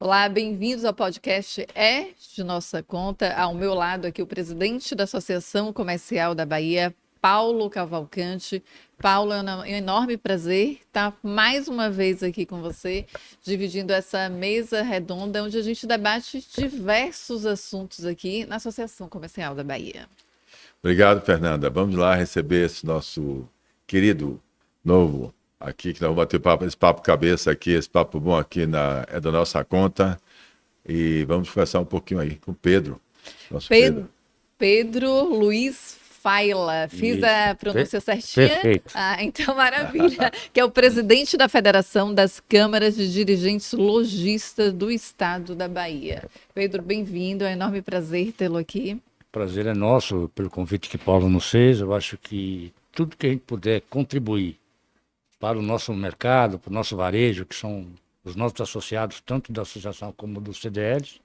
Olá, bem-vindos ao podcast É de Nossa Conta. Ao meu lado aqui o presidente da Associação Comercial da Bahia, Paulo Cavalcante. Paulo, é um enorme prazer estar mais uma vez aqui com você, dividindo essa mesa redonda onde a gente debate diversos assuntos aqui na Associação Comercial da Bahia. Obrigado, Fernanda. Vamos lá receber esse nosso querido novo aqui, que nós vamos bater esse papo cabeça aqui, esse papo bom aqui é da nossa conta. E vamos conversar um pouquinho aí com o Pedro, nosso Pedro. Pedro Luiz Faila, fiz Isso. a pronúncia certinha? Perfeito. Então maravilha. Que é o presidente da Federação das Câmaras de Dirigentes Lojistas do Estado da Bahia. Pedro, bem-vindo, é um enorme prazer tê-lo aqui. Prazer é nosso pelo convite que Paulo nos fez. Eu acho que tudo que a gente puder contribuir para o nosso mercado, para o nosso varejo, que são os nossos associados, tanto da associação como dos CDLs,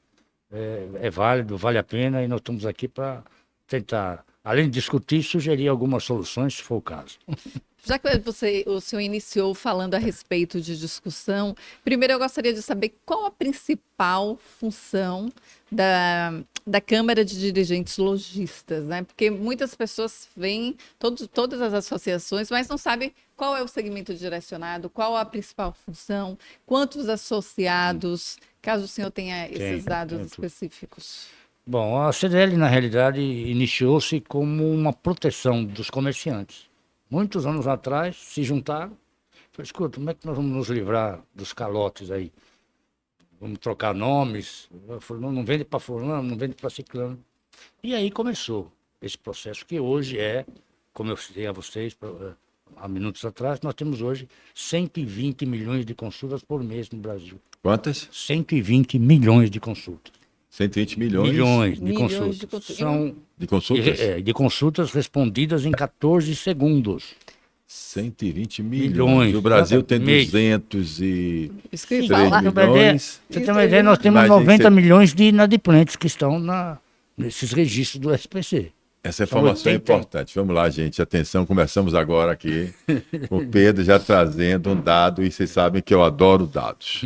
é válido, vale a pena, e nós estamos aqui para tentar, além de discutir, sugerir algumas soluções, se for o caso. Já que o senhor iniciou falando a respeito de discussão, primeiro eu gostaria de saber qual a principal função da Câmara de Dirigentes Lojistas, né? Porque muitas pessoas veem todas as associações, mas não sabem qual é o segmento direcionado, qual a principal função, quantos associados, caso o senhor tenha esses dados específicos. Bom, a CDL, na realidade, iniciou-se como uma proteção dos comerciantes. Muitos anos atrás, se juntaram, falaram, escuta, como é que nós vamos nos livrar dos calotes aí? Vamos trocar nomes? Eu falei, não vende para fulano, não vende para ciclano. E aí começou esse processo que hoje como eu citei a vocês há minutos atrás, nós temos hoje 120 milhões de consultas por mês no Brasil. Quantas? 120 milhões de consultas. 120 milhões? Milhões de Milhões consultas. de consultas. São De consultas? de consultas respondidas em 14 segundos. 120 milhões. Milhões. O Brasil tem Mês. 200 e... Isso que eu ia 3 falar. milhões. Você tem uma ideia, nós temos Imagine 90 você- milhões de inadimplentes que estão nesses registros do SPC. Essa informação é 80. importante. Vamos lá, gente. Atenção, começamos agora aqui com o Pedro já trazendo um dado, e vocês sabem que eu adoro dados.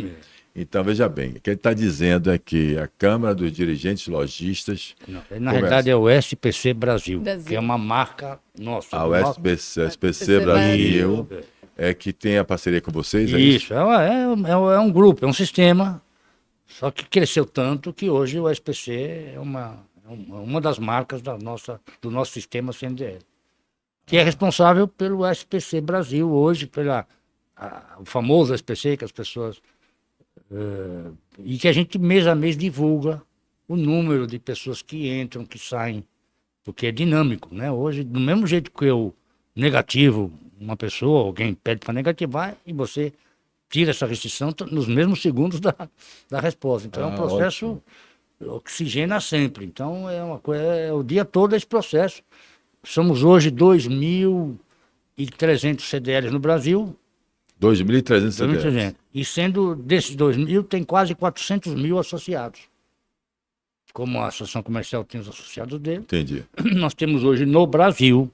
Então, veja bem, o que ele está dizendo é que a Câmara dos Dirigentes Lojistas, Na realidade é o SPC Brasil, Brasil. que é uma marca nossa. a do nosso- SPC Brasil, é que tem a parceria com vocês, é isso? Isso, é um grupo, é um sistema, só que cresceu tanto que hoje o SPC é uma das marcas do nosso sistema CNDL, que é responsável pelo SPC Brasil hoje, o famoso SPC que as pessoas... e que a gente mês a mês divulga o número de pessoas que entram, que saem, porque é dinâmico, né? Hoje, do mesmo jeito que eu negativo uma pessoa, alguém pede para negativar e você tira essa restrição nos mesmos segundos da resposta. Então é um processo oxigena sempre. Então é uma coisa, o dia todo esse processo. Somos hoje 2.300 CDLs no Brasil. 2.300 CDLs. 2.300. E sendo desses 2.000, tem quase 400 mil associados. Como a Associação Comercial tem os associados dele, Entendi. nós temos hoje no Brasil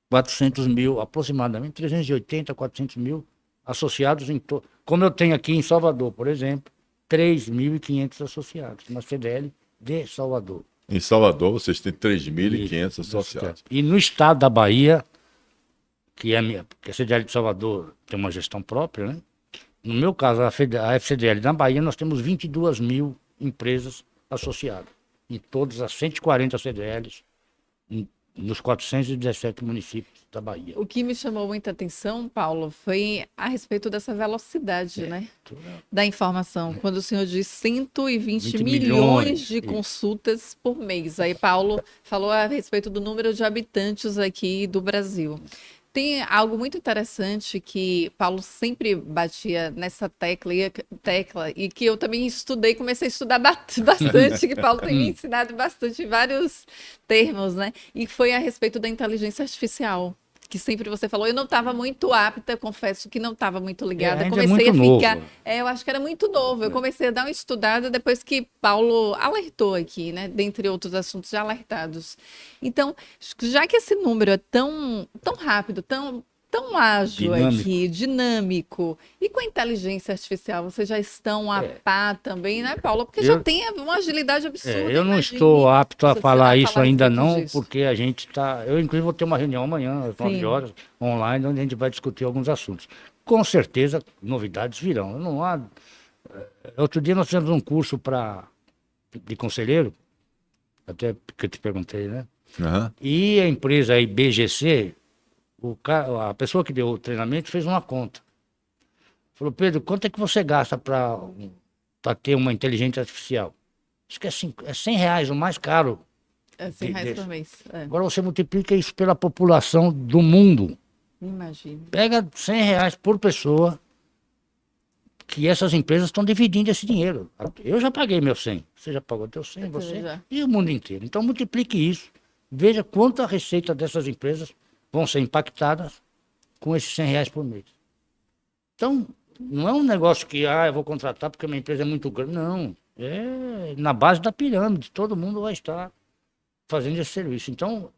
400 mil, aproximadamente 380, 400 mil associados. Como eu tenho aqui em Salvador, por exemplo, 3.500 associados na CDL de Salvador. Em Salvador, vocês têm 3.500 associados. E no estado da Bahia, que a CDL de Salvador tem uma gestão própria, né? No meu caso, a FCDL na Bahia, nós temos 22 mil empresas associadas, em todas as 140 CDLs, nos 417 municípios da Bahia. O que me chamou muita atenção, Paulo, foi a respeito dessa velocidade, né, da informação. Quando o senhor diz 120 20 milhões de isso. consultas por mês. Aí Paulo falou a respeito do número de habitantes aqui do Brasil. Tem algo muito interessante que Paulo sempre batia nessa tecla e que eu também estudei, comecei a estudar bastante, que Paulo tem me ensinado bastante vários termos, né? E foi a respeito da inteligência artificial, que sempre você falou. Eu não estava muito apta, confesso que não estava muito ligada. Ainda Comecei a muito ficar. novo. Eu acho que era muito novo. Eu comecei a dar uma estudada depois que Paulo alertou aqui, né? Dentre outros assuntos já alertados. Então, já que esse número é tão rápido, tão tão ágil Dinâmico. aqui, dinâmico, e com a inteligência artificial, vocês já estão a par também, né, Paulo? Porque já tem uma agilidade absurda. Eu não imagine. estou apto a Você falar vai isso falar a ainda respeito não, disso. porque a gente está... Eu, inclusive, vou ter uma reunião amanhã, às 9 Sim. horas, online, onde a gente vai discutir alguns assuntos. Com certeza, novidades virão. Não há... Outro dia nós fizemos um curso de conselheiro, até que eu te perguntei, né? Aham. E a empresa IBGC, a pessoa que deu o treinamento fez uma conta. Falou, Pedro, quanto é que você gasta para ter uma inteligência artificial? Acho que é R$ 100 o mais caro. É R$ 100 por mês. É, Agora você multiplica isso pela população do mundo. imagine. Pega R$ 100 por pessoa, que essas empresas estão dividindo esse dinheiro. Eu já paguei meu 100. Você já pagou teu 100, você já. e o mundo inteiro. Então multiplique isso. Veja quanto a receita dessas empresas vão ser impactadas com esses R$ 100 por mês. Então, não é um negócio que eu vou contratar porque a minha empresa é muito grande. Não. É na base da pirâmide. Todo mundo vai estar fazendo esse serviço. Então,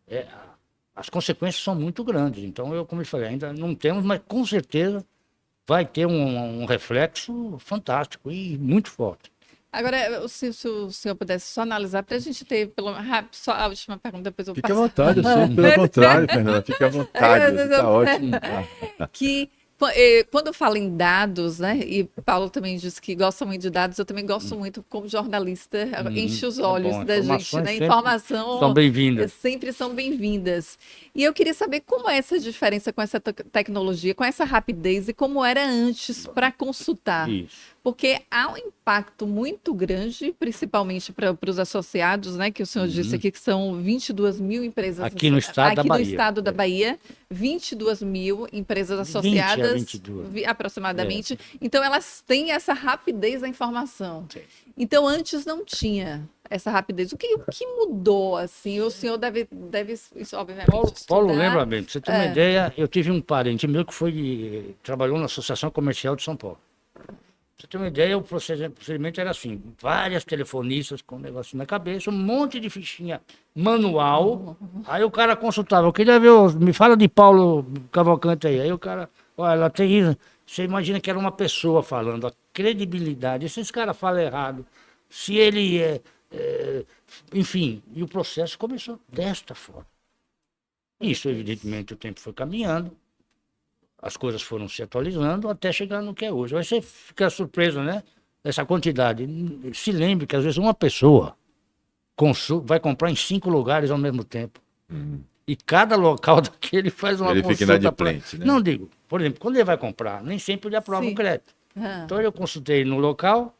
as consequências são muito grandes. Então, como eu falei, ainda não temos, mas com certeza vai ter um reflexo fantástico e muito forte. Agora, se o senhor pudesse só analisar, para a gente ter, só a última pergunta, depois eu Fique à passo. vontade, assim, pelo contrário, Fernanda, fique à vontade, está ótimo. Que quando fala em dados, né? E Paulo também disse que gosta muito de dados, eu também gosto muito como jornalista, enche os olhos bom. da gente, Informações né? sempre Informação são bem-vindas. sempre são bem-vindas. E eu queria saber como é essa diferença com essa tecnologia, com essa rapidez e como era antes para consultar. Isso. Porque há um impacto muito grande, principalmente para os associados, né? Que o senhor disse aqui que são 22 mil empresas Aqui no estado da aqui no Bahia. estado da Bahia, 22 mil empresas 20 a associadas, 22. aproximadamente. Então elas têm essa rapidez da informação. Sim. Então antes não tinha essa rapidez. O que mudou assim? O senhor deve isso, obviamente, Paulo estudar. lembra bem, para você ter uma ideia, eu tive um parente meu que trabalhou na Associação Comercial de São Paulo. Pra você ter uma ideia, o procedimento era assim, várias telefonistas com um negócio na cabeça, um monte de fichinha manual, aí o cara consultava, eu queria ver, me fala de Paulo Cavalcante aí o cara, olha, ela tem isso, você imagina que era uma pessoa falando, a credibilidade, se esse cara fala errado, se ele enfim, e o processo começou desta forma. Isso, evidentemente, o tempo foi caminhando, as coisas foram se atualizando até chegar no que é hoje. Aí você fica surpreso, né? Essa quantidade. Se lembre que às vezes uma pessoa vai comprar em 5 lugares ao mesmo tempo. E cada local daquele faz uma Ele consulta. fica inadimplente, né? Não digo, por exemplo, quando ele vai comprar, nem sempre ele aprova Sim. o crédito. Ah. Então eu consultei no local,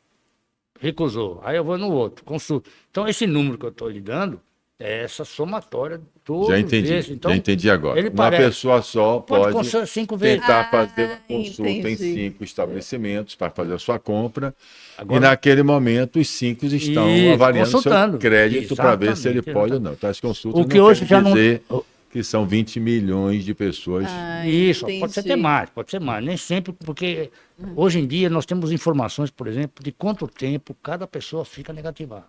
recusou. Aí eu vou no outro, consulto. Então esse número que eu estou lhe dando é essa somatória de todos Já entendi, esses. Então, já entendi agora. ele Uma parece- pessoa só Pode pode consultar 5 vezes. tentar fazer uma consulta em entendi. 5 estabelecimentos para fazer a sua compra. Agora- E naquele momento os 5 estão Isso, avaliando seu consultando. crédito para ver se ele Exatamente, pode ou não. Então as consultas O que não hoje quer já não- dizer que são 20 milhões de pessoas. Isso, entendi. pode ser até mais, pode ser mais. Nem sempre, porque hoje em dia nós temos informações, por exemplo, de quanto tempo cada pessoa fica negativada.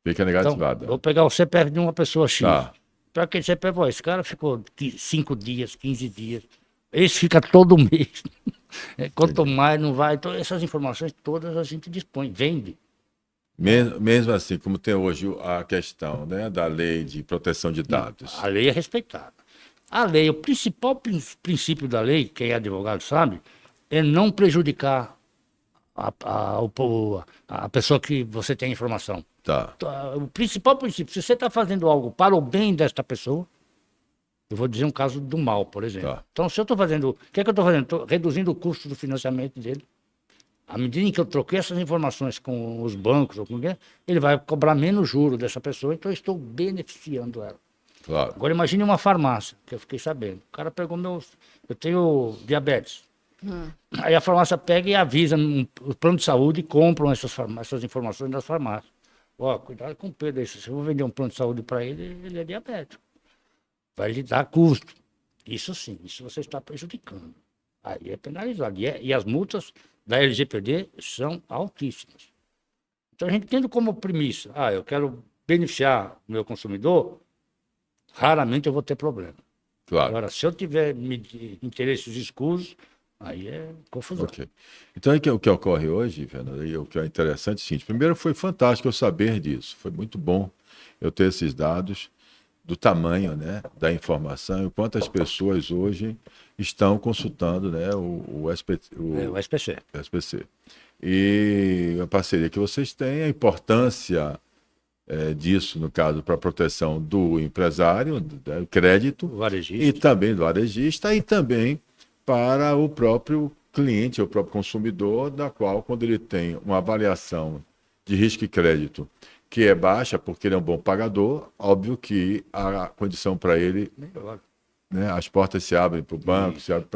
Fica Então, negativada. vou pegar o CPF de uma pessoa X. Tá. Para aquele CPF, ó, esse cara ficou 5 dias, 15 dias. Esse fica todo mês. Quanto mais não vai. Então, essas informações todas a gente dispõe, vende. Mesmo assim, como tem hoje a questão, né, da lei de proteção de dados. A lei é respeitada. A lei, o principal princípio da lei, quem é advogado sabe, é não prejudicar a pessoa que você tem informação. Tá. O principal princípio, se você está fazendo algo para o bem desta pessoa, eu vou dizer um caso do mal, por exemplo. Tá. Então, se eu estou fazendo, o que é que eu estou fazendo? Estou reduzindo o custo do financiamento dele. À medida em que eu troquei essas informações com os bancos, ou com quem, ele vai cobrar menos juros dessa pessoa, então eu estou beneficiando ela. Claro. Agora imagine uma farmácia, que eu fiquei sabendo. O cara pegou eu tenho diabetes. Aí a farmácia pega e avisa o plano de saúde e compram essas informações das farmácias. Ó, cuidado com o Pedro aí, se eu vou vender um plano de saúde para ele, ele é diabético. Vai lhe dar custo. Isso sim, isso você está prejudicando. Aí é penalizado. E as multas da LGPD são altíssimas. Então a gente tendo como premissa, eu quero beneficiar o meu consumidor, raramente eu vou ter problema. Claro. Agora, se eu tiver interesses escusos, aí é confusão. Ok. Então, o que ocorre hoje, Fernando, e o que é interessante, sim. Primeiro, foi fantástico eu saber disso. Foi muito bom eu ter esses dados do tamanho, né, da informação e quantas pessoas hoje estão consultando, né, o O SPC. SPC. E a parceria que vocês têm, a importância disso, no caso, para a proteção do empresário, do crédito, O varejista. e também do varejista, e também para o próprio cliente, o próprio consumidor, da qual, quando ele tem uma avaliação de risco e crédito que é baixa, porque ele é um bom pagador, óbvio que a condição para ele, Melhor. né, as portas se abrem para o banco, Isso. se abrem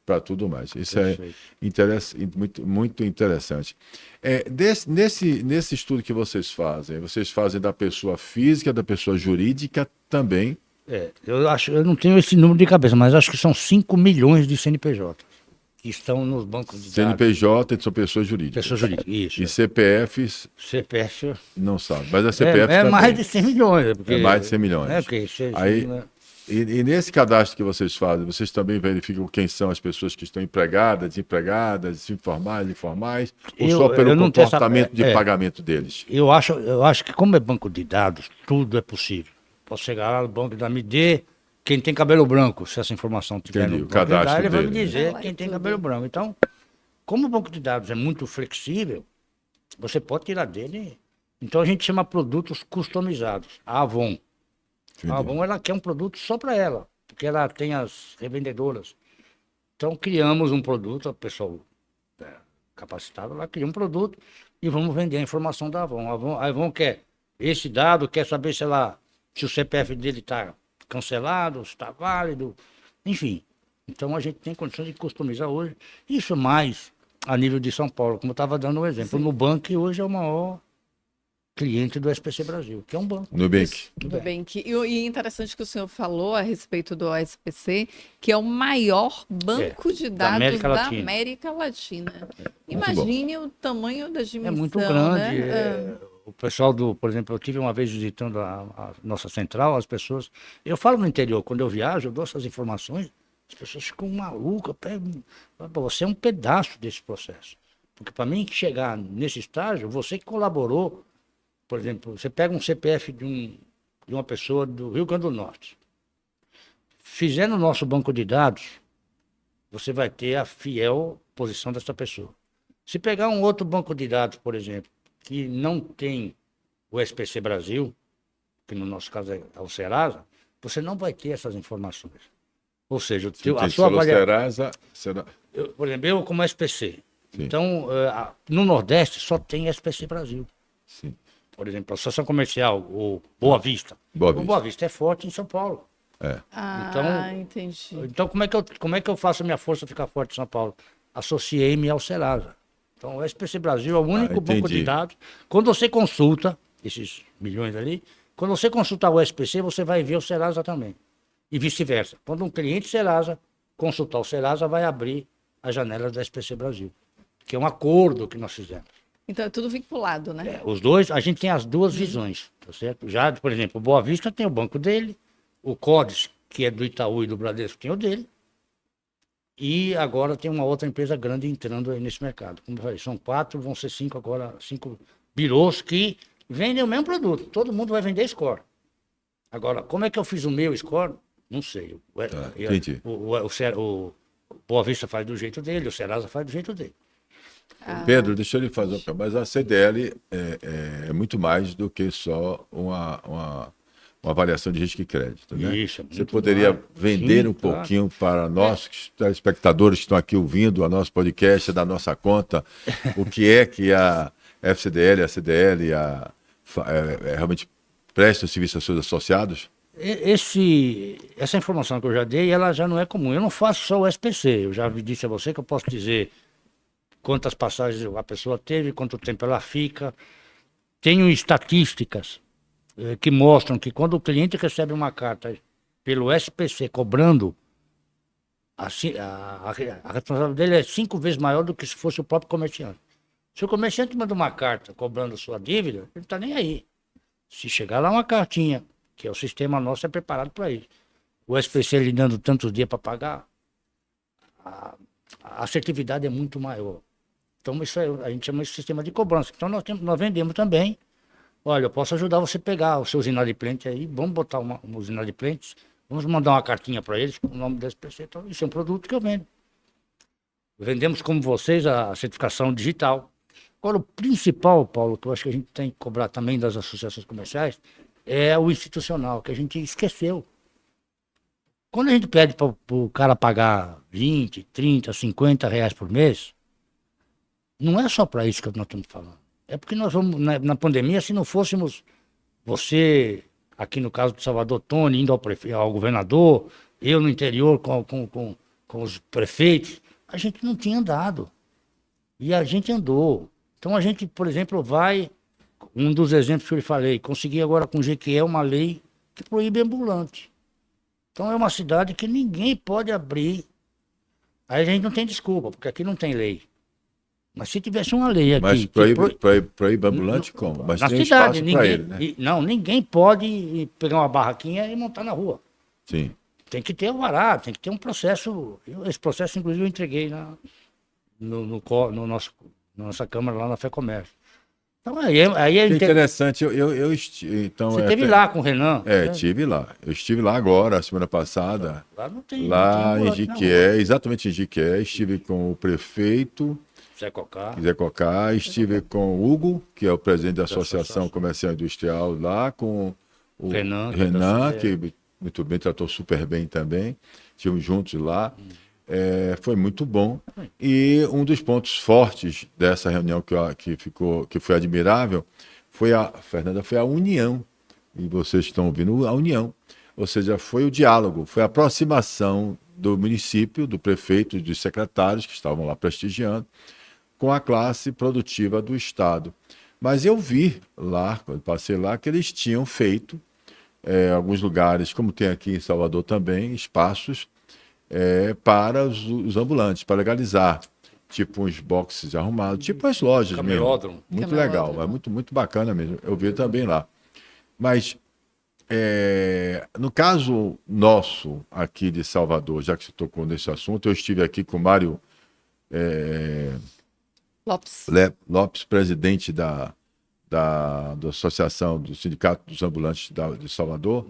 para tudo mais. Isso Perfeito. é muito, muito interessante. Nesse estudo que vocês fazem da pessoa física, da pessoa jurídica também. Eu não tenho esse número de cabeça, mas acho que são 5 milhões de CNPJ que estão nos bancos de dados. CNPJ são pessoas jurídicas. Pessoas jurídicas, isso. E CPFs, CPF não sabe. Mas a CPF é também. mais de 100 milhões. Porque, É mais de 100 milhões. Porque Aí, e nesse cadastro que vocês fazem, vocês também verificam quem são as pessoas que estão empregadas, desempregadas, informais, informais, ou só pelo eu não tenho comportamento de pagamento deles? Eu acho que como é banco de dados, tudo é possível. Posso chegar lá no banco e dar, me dê quem tem cabelo branco, se essa informação tiver Entendi, no o cadastro banco de dados, ele vai me dele, né? dizer Lá é quem tem tudo. cabelo branco. Então, como o banco de dados é muito flexível, você pode tirar dele. Então a gente chama produtos customizados. A Avon. A Avon, ela quer um produto só para ela, porque ela tem as revendedoras. Então criamos um produto, a pessoa capacitada, ela cria um produto e vamos vender a informação da Avon. A Avon quer esse dado, quer saber se o CPF dele está cancelado, se está válido, enfim. Então a gente tem condições de customizar hoje. Isso mais a nível de São Paulo, como eu estava dando um exemplo. O Nubank hoje é o maior cliente do SPC Brasil, que é um banco. Nubank. Tudo bem. E interessante que o senhor falou a respeito do SPC, que é o maior banco de da dados América da Latina. América Latina. Muito Imagine o tamanho da dimensão, É muito grande. né? O pessoal por exemplo, eu tive uma vez visitando a nossa central, as pessoas. Eu falo no interior, quando eu viajo, eu dou essas informações, as pessoas ficam malucas. Você é um pedaço desse processo. Porque para mim chegar nesse estágio, você que colaborou, por exemplo, você pega um CPF de uma pessoa do Rio Grande do Norte. Fizer no nosso banco de dados, você vai ter a fiel posição dessa pessoa. Se pegar um outro banco de dados, por exemplo, que não tem o SPC Brasil, que no nosso caso é o Serasa, você não vai ter essas informações. Ou seja, a sua avaliação... Por exemplo, eu como SPC. Sim. Então, no Nordeste só tem SPC Brasil. Sim. Por exemplo, a Associação Comercial, o Boa Vista. O Boa Vista é forte em São Paulo. Entendi. Então, como é que eu faço a minha força ficar forte em São Paulo? Associei-me ao Serasa. Então, o SPC Brasil é o único banco de dados. Quando você consulta esses milhões ali, quando você consultar o SPC, você vai ver o Serasa também. E vice-versa. Quando um cliente Serasa consultar o Serasa, vai abrir as janelas da SPC Brasil. Que é um acordo que nós fizemos. Então é tudo vinculado, né? Os dois, a gente tem as duas visões, tá certo? Já, por exemplo, o Boa Vista tem o banco dele, o Codes, que é do Itaú e do Bradesco, tem o dele. E agora tem uma outra empresa grande entrando aí nesse mercado. Como eu falei, são 4, vão ser 5 agora, 5 birôs que vendem o mesmo produto. Todo mundo vai vender score. Agora, como é que eu fiz o meu score? Não sei. Entendi. O Boa Vista faz do jeito dele, o Serasa faz do jeito dele. Pedro, deixa eu lhe fazer uma pergunta. Mas a CDL é muito mais do que só uma avaliação de risco e crédito, né? Isso, você poderia vender um pouquinho para nossos telespectadores que estão aqui ouvindo a nosso podcast, da nossa conta, o que a FCDL, a CDL realmente presta serviço aos seus associados? Essa informação que eu já dei, ela já não é comum. Eu não faço só o SPC. Eu já disse a você que eu posso dizer quantas passagens a pessoa teve, quanto tempo ela fica. Tenho estatísticas que mostram que quando o cliente recebe uma carta pelo SPC cobrando, a responsabilidade dele é 5 vezes maior do que se fosse o próprio comerciante. Se o comerciante manda uma carta cobrando sua dívida, ele não está nem aí. Se chegar lá uma cartinha, que é o sistema nosso é preparado para isso, o SPC lhe dando tantos dias para pagar, a, a assertividade é muito maior. Então, isso a gente chama de sistema de cobrança. Então, nós vendemos também. Olha, eu posso ajudar você a pegar os seus inadimplentes aí, vamos botar uns inadimplentes, vamos mandar uma cartinha para eles com o nome do SPC. Então, isso é um produto que eu vendo. Vendemos, como vocês, a certificação digital. Agora, o principal, Paulo, que eu acho que a gente tem que cobrar também das associações comerciais, é o institucional, que a gente esqueceu. Quando a gente pede para o cara pagar 20, 30, 50 reais por mês, não é só para isso que nós estamos falando. É porque nós vamos, na pandemia, se não fôssemos você, aqui no caso do Salvador, Tony, indo ao governador, eu no interior com os prefeitos, a gente não tinha andado. E a gente andou. Então a gente, por exemplo, vai, um dos exemplos que eu lhe falei, consegui agora com o Jequié uma lei que proíbe ambulante. Então é uma cidade que ninguém pode abrir. Aí a gente não tem desculpa, porque aqui não tem lei. Mas se tivesse uma lei aqui... Mas proíbe ambulante como? Mas na tem cidade, espaço para ele, né? Não, ninguém pode pegar uma barraquinha e montar na rua. Sim. Tem que ter o vará, tem que ter um processo. Esse processo, inclusive, eu entreguei na nossa Câmara lá na FEComércio. Então, aí é Que interessante. Então, Você esteve lá com o Renan? Estive lá. Eu estive lá agora, semana passada. Lá não tem. Lá não em tem Jiquié, exatamente em Jiquié. Estive com o prefeito Zé Cocá, estive com o Hugo, que é o presidente da Associação Comercial e Industrial lá, com o Renan, que muito bem, tratou super bem também. Estivemos juntos lá. Foi muito bom. E um dos pontos fortes dessa reunião que foi admirável Fernanda, foi a união. E vocês estão ouvindo a união. Ou seja, foi o diálogo, foi a aproximação do município, do prefeito e dos secretários que estavam lá prestigiando, com a classe produtiva do Estado. Mas eu vi lá, quando passei lá, que eles tinham feito, alguns lugares, como tem aqui em Salvador também, espaços para os ambulantes, para legalizar. Tipo uns boxes arrumados, tipo as lojas mesmo. Muito legal, é muito, muito bacana mesmo. Eu vi também lá. Mas, no caso nosso aqui de Salvador, já que você tocou nesse assunto, eu estive aqui com o Mário Lopes, presidente da Associação do Sindicato dos Ambulantes de Salvador,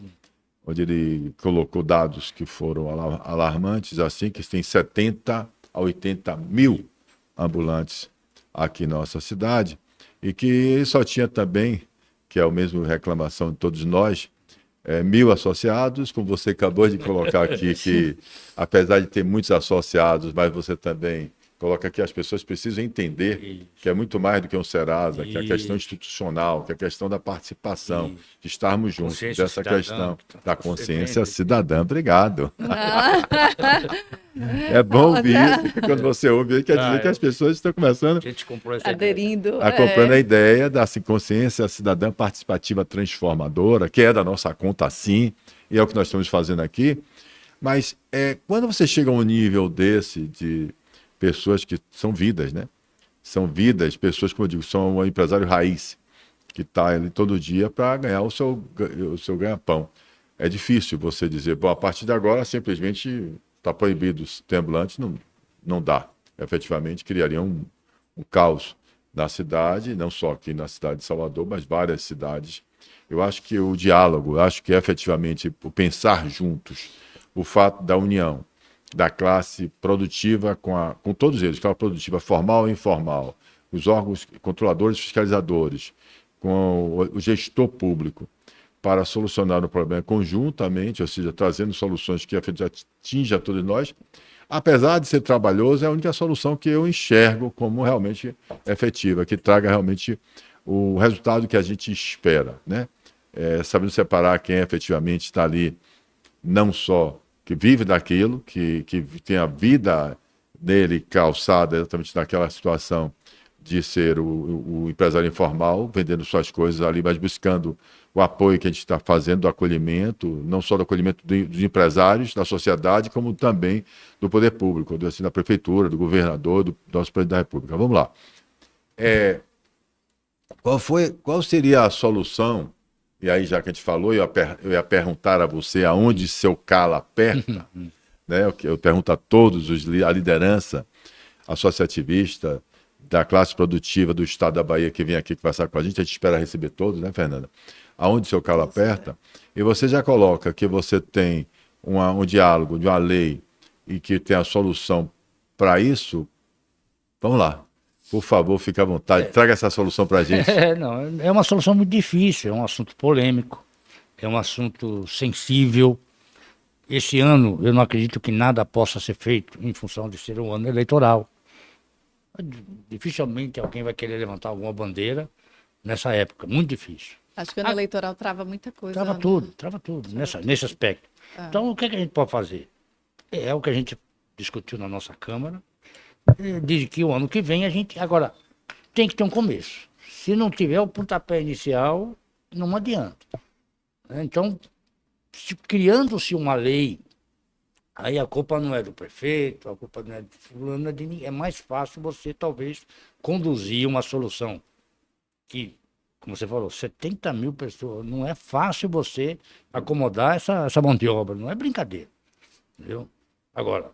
onde ele colocou dados que foram alarmantes, assim, que tem 70 a 80 mil ambulantes aqui na nossa cidade, e que só tinha também, que é a mesma reclamação de todos nós, 1.000 associados, como você acabou de colocar aqui, que apesar de ter muitos associados, mas você também coloca aqui, as pessoas precisam entender que é muito mais do que um Serasa, que é a questão institucional, que é a questão da participação, de estarmos juntos, dessa questão da consciência cidadã. Obrigado. É bom ouvir isso, quando você ouve, quer dizer que as pessoas estão começando aderindo, comprando a ideia da consciência cidadã participativa transformadora, que é da nossa conta, sim, e é o que nós estamos fazendo aqui. Mas quando você chega a um nível desse de pessoas que são vidas, né? São vidas, pessoas, como eu digo, são um empresário raiz, que está ali todo dia para ganhar o seu ganha-pão. É difícil você dizer, bom, a partir de agora, simplesmente está proibido ter ambulante, não dá. Efetivamente, criaria um caos na cidade, não só aqui na cidade de Salvador, mas várias cidades. Eu acho que o diálogo, acho que efetivamente o pensar juntos, o fato da união, da classe produtiva com todos eles, classe produtiva formal e informal, os órgãos controladores e fiscalizadores, com o gestor público, para solucionar o problema conjuntamente, ou seja, trazendo soluções que atinjam a todos nós, apesar de ser trabalhoso, é a única solução que eu enxergo como realmente efetiva, que traga realmente o resultado que a gente espera, né? Sabendo separar quem efetivamente está ali, não só que vive daquilo, que tem a vida dele calçada exatamente naquela situação de ser o empresário informal, vendendo suas coisas ali, mas buscando o apoio que a gente está fazendo do acolhimento, não só do acolhimento dos empresários, da sociedade, como também do poder público, da prefeitura, do governador, do nosso presidente da República. Vamos lá. Qual seria a solução? e aí já que a gente falou, eu ia perguntar a você aonde seu calo aperta, né? Eu pergunto a todos, a liderança associativista da classe produtiva do estado da Bahia que vem aqui conversar com a gente espera receber todos, né, Fernanda? Aonde seu calo aperta, e você já coloca que você tem um diálogo de uma lei e que tem a solução para isso, vamos lá. Por favor, fique à vontade, traga essa solução para a gente. Não, é uma solução muito difícil, é um assunto polêmico, é um assunto sensível. Esse ano, eu não acredito que nada possa ser feito em função de ser um ano eleitoral. Dificilmente alguém vai querer levantar alguma bandeira nessa época, muito difícil. Acho que o ano eleitoral trava muita coisa. Trava tudo nesse aspecto. Então, o que a gente pode fazer? É o que a gente discutiu na nossa Câmara, diz que o ano que vem a gente... Agora, tem que ter um começo. Se não tiver o pontapé inicial, não adianta. Então, criando-se uma lei, aí a culpa não é do prefeito, a culpa não é de fulano, é de ninguém. É mais fácil você, talvez, conduzir uma solução que, como você falou, 70 mil pessoas, não é fácil você acomodar essa mão de obra, não é brincadeira. Entendeu? Agora,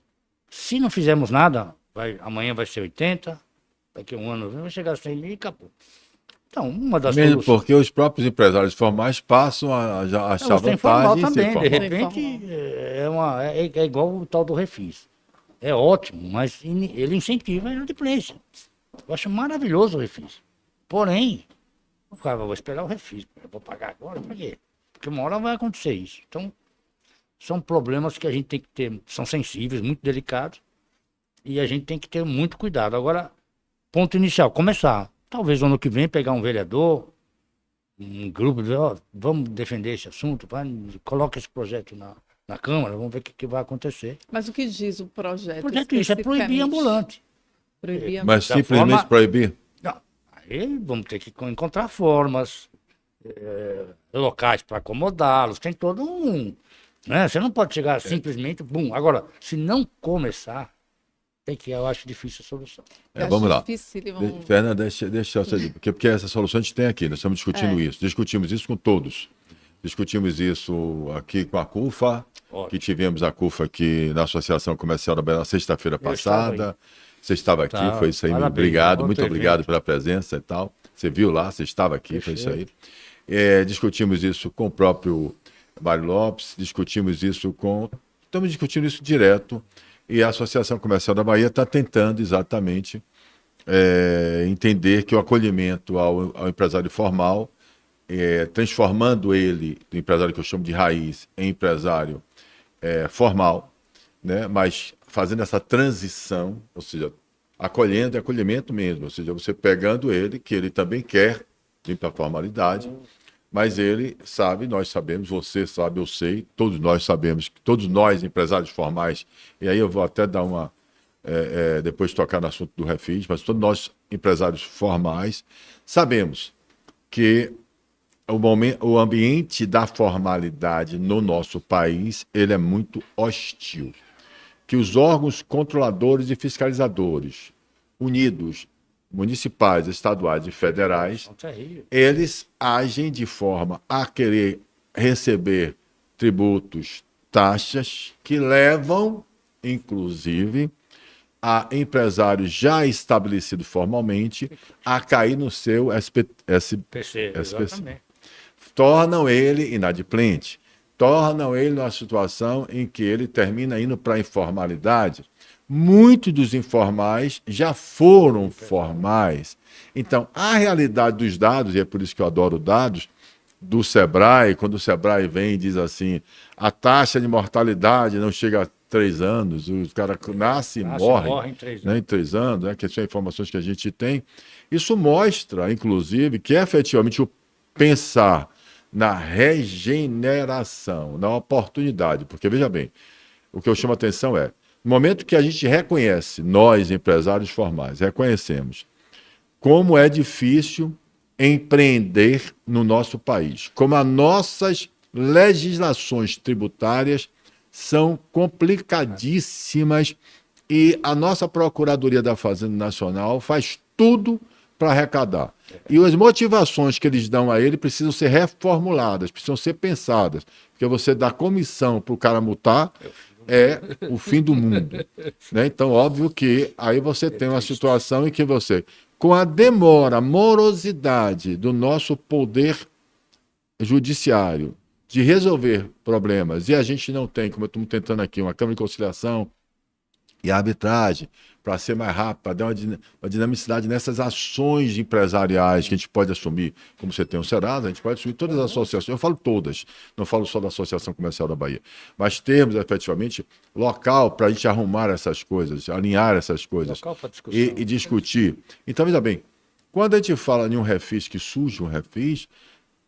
se não fizermos nada, amanhã vai ser 80, daqui a um ano vai chegar a 100 mil e acabou. Então, uma das Mesmo porque os próprios empresários formais passam a achar vantagem em ser também, de repente, é igual o tal do refis. É ótimo, mas ele incentiva a inadimplência. Eu acho maravilhoso o refis. Porém, o cara vai esperar o refis. Eu vou pagar agora, por quê? Porque uma hora vai acontecer isso. Então, são problemas que a gente tem que ter, são sensíveis, muito delicados, e a gente tem que ter muito cuidado. Agora, ponto inicial, começar. Talvez no ano que vem pegar um vereador, um grupo, vamos defender esse assunto, coloca esse projeto na Câmara, vamos ver o que vai acontecer. Mas o que diz o projeto? O projeto isso é proibir ambulante. Mas simplesmente proibir? Não, aí vamos ter que encontrar formas, locais para acomodá-los, tem todo um... Né? Você não pode chegar simplesmente, bum. Agora, se não começar, eu acho difícil a solução. Vamos lá. Vamos... Fernanda, deixa eu dizer, porque essa solução a gente tem aqui, nós estamos discutindo isso. Discutimos isso com todos. Discutimos isso aqui com a CUFA, que tivemos a CUFA aqui na Associação Comercial da Bahia na sexta-feira passada. Você estava aqui, foi isso aí. Parabéns, obrigado, muito obrigado pela presença e tal. Você viu lá, você estava aqui, foi isso aí. Discutimos isso com o próprio Mário Lopes, estamos discutindo isso direto, e a Associação Comercial da Bahia está tentando exatamente entender que o acolhimento ao empresário formal, transformando ele, do empresário que eu chamo de raiz, em empresário formal, né? Mas fazendo essa transição, ou seja, acolhimento mesmo, ou seja, você pegando ele, que ele também quer ir para a formalidade, mas ele sabe, nós sabemos, você sabe, eu sei, todos nós sabemos, todos nós empresários formais, e aí eu vou até dar depois tocar no assunto do refis, mas todos nós empresários formais sabemos que o ambiente da formalidade no nosso país, ele é muito hostil, que os órgãos controladores e fiscalizadores unidos, municipais, estaduais e federais, eles agem de forma a querer receber tributos, taxas, que levam, inclusive, a empresários já estabelecidos formalmente a cair no seu SPC. Tornam ele inadimplente, tornam ele numa situação em que ele termina indo para a informalidade. Muitos dos informais já foram formais. Então, a realidade dos dados, e é por isso que eu adoro dados, do Sebrae, quando o Sebrae vem e diz assim, a taxa de mortalidade não chega a 3 anos, os caras nascem e morrem em 3 anos, né, que são informações que a gente tem. Isso mostra, inclusive, que efetivamente o pensar na regeneração, na oportunidade, porque, veja bem, o que eu chamo a atenção no momento que a gente reconhece, nós, empresários formais, reconhecemos como é difícil empreender no nosso país, como as nossas legislações tributárias são complicadíssimas e a nossa Procuradoria da Fazenda Nacional faz tudo para arrecadar. E as motivações que eles dão a ele precisam ser reformuladas, precisam ser pensadas. Porque você dá comissão para o cara multar é o fim do mundo. Né? Então, óbvio que aí você tem uma situação em que você, com a demora, morosidade do nosso poder judiciário de resolver problemas, e a gente não tem, como eu estou tentando aqui, uma Câmara de Conciliação e arbitragem, para ser mais rápido, para dar uma dinamicidade nessas ações empresariais que a gente pode assumir, como você tem o Serasa, a gente pode assumir todas as associações, eu falo todas, não falo só da Associação Comercial da Bahia, mas termos efetivamente local para a gente arrumar essas coisas, alinhar essas coisas e discutir. Então, veja bem, quando a gente fala em um refis que surge um refis,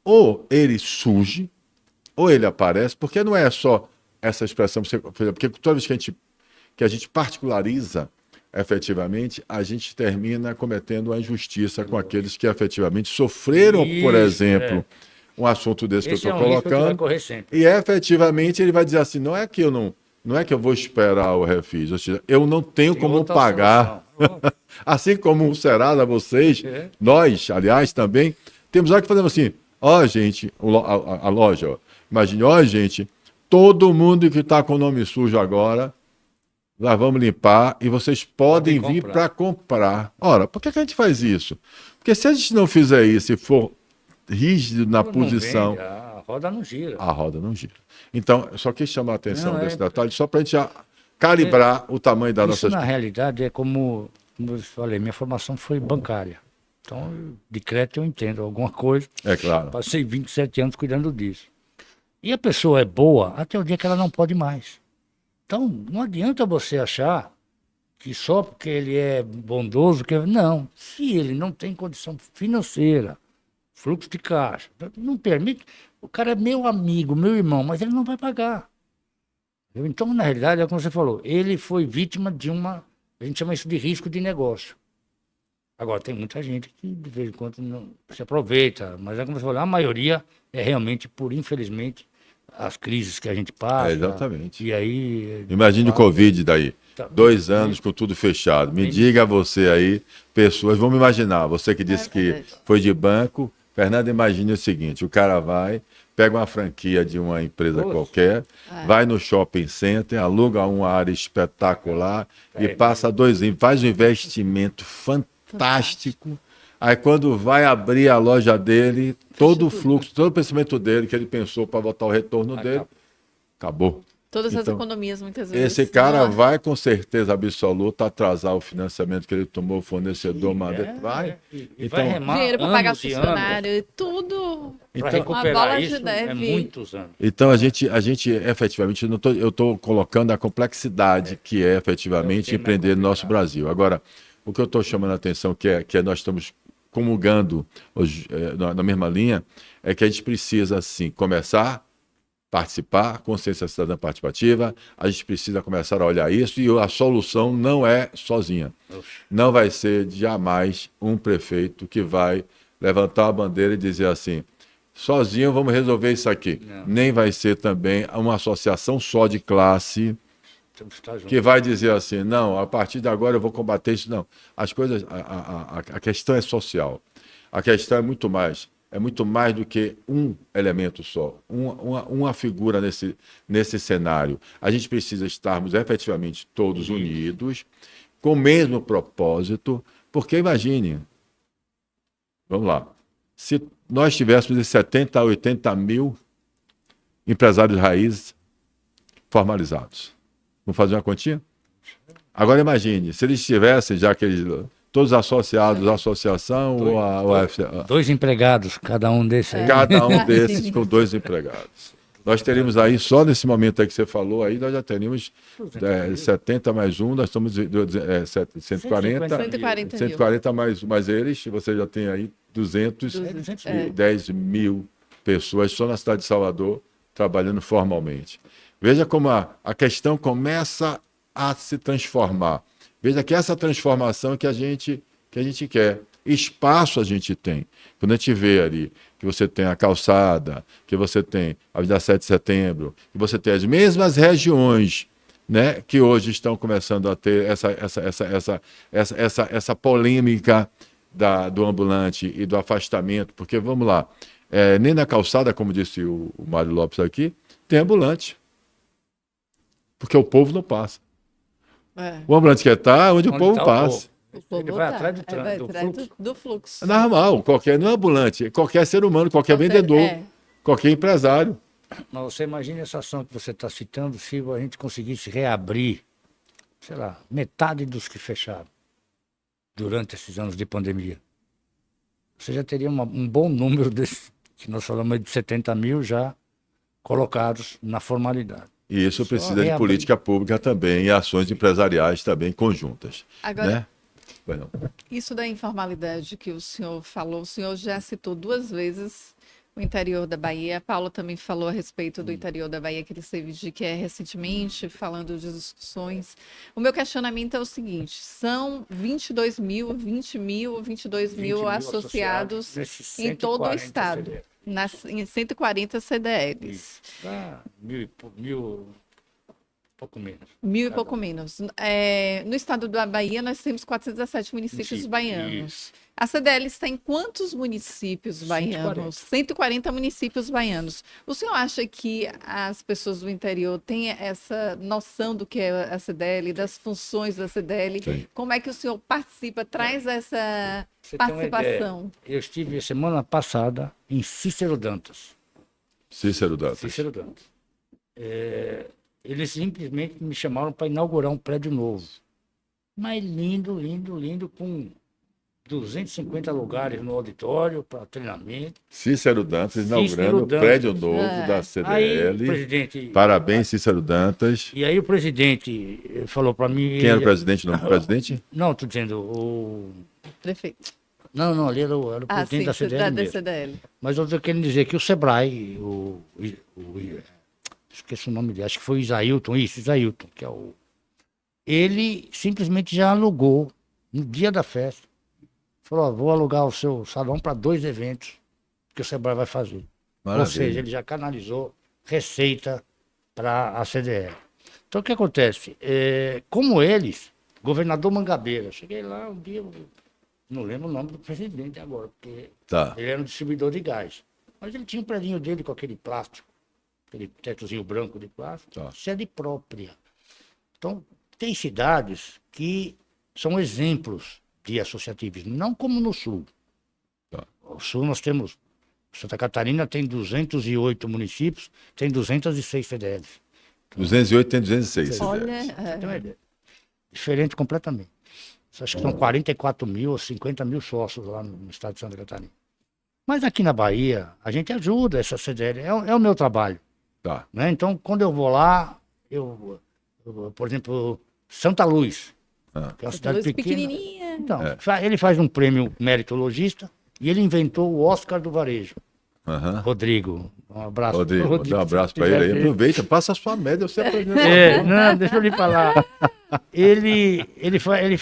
ou ele surge, ou ele aparece, porque não é só essa expressão, porque toda vez que a gente particulariza efetivamente, a gente termina cometendo a injustiça com aqueles que efetivamente sofreram, por exemplo, um assunto desse que eu estou colocando, e efetivamente ele vai dizer assim, não é que eu vou esperar o refis, ou seja, eu não tenho como pagar, assim como o Serasa, vocês, nós, aliás, também, temos hora que fazemos assim, gente, a loja, imagine, gente, todo mundo que está com o nome sujo agora, nós vamos limpar e vocês podem vir para comprar. Ora, por que a gente faz isso? Porque se a gente não fizer isso e for rígido na posição... a roda não gira. A roda não gira. Então, eu só quis chamar a atenção desse detalhe, só para a gente calibrar o tamanho da nossa... Isso, na realidade, é como eu falei, minha formação foi bancária. Então, de crédito eu entendo alguma coisa. É claro. Passei 27 anos cuidando disso. E a pessoa é boa até o dia que ela não pode mais. Então, não adianta você achar que só porque ele é bondoso... Não, se ele não tem condição financeira, fluxo de caixa, não permite... O cara é meu amigo, meu irmão, mas ele não vai pagar. Então, na realidade, é como você falou, ele foi vítima de uma... A gente chama isso de risco de negócio. Agora, tem muita gente que, de vez em quando, não se aproveita, mas é como você falou, a maioria é realmente por, infelizmente, as crises que a gente passa. Exatamente. E aí... Imagine o Covid daí. 2 anos com tudo fechado. Me diga você aí, pessoas, vamos imaginar, você que disse que foi de banco, Fernando, imagine o seguinte, o cara vai, pega uma franquia de uma empresa qualquer, vai no shopping center, aluga uma área espetacular e passa 2 anos, faz um investimento fantástico. Aí quando vai abrir a loja dele, todo o fluxo, todo o pensamento dele, que ele pensou para botar o retorno dele, acabou. Todas as economias, muitas vezes. Esse cara vai, com certeza absoluta, atrasar o financiamento que ele tomou, o fornecedor, vai. Então, vai remar dinheiro para pagar funcionário, tudo. Para recuperar isso é muitos anos. Então, a gente efetivamente, eu estou colocando a complexidade que é efetivamente empreender no nosso Brasil. Agora, o que eu estou chamando a atenção, que nós estamos comulgando hoje, na mesma linha, é que a gente precisa, assim, começar a participar, consciência cidadã participativa, a gente precisa começar a olhar isso e a solução não é sozinha. Não vai ser jamais um prefeito que vai levantar a bandeira e dizer assim, sozinho vamos resolver isso aqui. Não. Nem vai ser também uma associação só de classe que vai dizer assim, não, a partir de agora eu vou combater isso. Não, as coisas, a questão é social. A questão é muito mais do que um elemento só, uma figura nesse cenário. A gente precisa estarmos efetivamente todos unidos, com o mesmo propósito, porque imagine, vamos lá, se nós tivéssemos de 70 a 80 mil empresários raízes formalizados. Vamos fazer uma continha? Agora imagine, se eles tivessem, já que eles... Todos associados à associação ou à UFC? 2 empregados, cada um desses aí. Cada um desses com 2 empregados. Nós teríamos aí, só nesse momento aí que você falou, aí nós já teríamos 70 mais 1, nós estamos 140 mais eles, você já tem aí 210 mil pessoas só na cidade de Salvador trabalhando formalmente. Veja como a questão começa a se transformar. Veja que essa transformação que a gente quer. Espaço a gente tem. Quando a gente vê ali que você tem a calçada, que você tem a Avenida 7 de Setembro, que você tem as mesmas regiões, né, que hoje estão começando a ter essa polêmica do ambulante e do afastamento, porque, vamos lá, nem na calçada, como disse o Mário Lopes aqui, tem ambulante, porque o povo não passa. O ambulante quer estar onde o povo tá passa. O povo Ele vai tá. atrás do Vai do atrás fluxo. do fluxo. É normal, não é ambulante, qualquer ser humano, qualquer vendedor, qualquer empresário. Mas você imagina essa ação que você está citando, se a gente conseguisse reabrir, sei lá, metade dos que fecharam durante esses anos de pandemia. Você já teria um bom número desses, que nós falamos de 70 mil já colocados na formalidade. E isso Só precisa de reabrir. política pública também, e ações empresariais também conjuntas. Agora, Né? Pois não. isso da informalidade que o senhor falou, o senhor já citou 2 vezes o interior da Bahia. A Paula também falou a respeito do interior da Bahia, que ele esteve de que recentemente, falando de discussões. O meu questionamento é o seguinte: são 22 mil, 20 mil, 22 mil associados nesses em todo o 140 estado, CDLs. em 140 CDLs. Isso. Dá mil, pouco menos. 1.000 e pouco menos. No estado da Bahia, nós temos 417 municípios baianos. Isso. A CDL está em quantos municípios baianos? 140 municípios baianos. O senhor acha que as pessoas do interior têm essa noção do que é a CDL, das funções da CDL? Sim. Como é que o senhor participa, traz essa Você tem uma participação? ideia, eu estive semana passada em Cícero Dantas. Cícero Dantas. Cícero Dantas. Eles simplesmente me chamaram para inaugurar um prédio novo. Mas lindo, lindo, lindo, com 250 lugares no auditório para treinamento. Cícero Dantas inaugurando Cícero o Dantas. prédio novo da Aí o CDL. presidente... Parabéns, Cícero Dantas. E aí o presidente falou para mim... Quem era o presidente? O nome do presidente? Não, estou dizendo, o... Prefeito. Não, ali era o presidente da CDL mesmo. CDL. Mas eu estou querendo dizer que o Sebrae, esqueci o nome dele, acho que foi o Isailton, que é o... Ele simplesmente já alugou, no dia da festa, falou, ó, vou alugar o seu salão para 2 eventos que o Sebrae vai fazer. Maravilha. Ou seja, ele já canalizou receita para a CDL. Então, o que acontece? Como eles, governador Mangabeira, cheguei lá um dia, não lembro o nome do presidente agora, porque Tá. ele era um distribuidor de gás. Mas ele tinha um predinho dele com aquele plástico, aquele tetozinho branco de plástico, Tá. sede própria. Então, tem cidades que são exemplos de associativismo, não como no Sul. Tá. No Sul nós temos, Santa Catarina tem 208 municípios, tem 206 CDLs. 208 tem 206. Olha, Você tem uma ideia. Diferente completamente. Acho que são 44 mil ou 50 mil sócios lá no estado de Santa Catarina. Mas aqui na Bahia, a gente ajuda essa CDL, é o meu trabalho. Tá. Né? Então, quando eu vou lá, por exemplo, Santa Luz, que é uma cidade pequena. pequenininha. Então, ele faz um prêmio meritologista e ele inventou o Oscar do Varejo. Aham. Rodrigo, um abraço. Rodrigo, dá um abraço para ele aí. Aproveita, passa a sua média, você aprendeu. Não, deixa eu lhe falar. Ele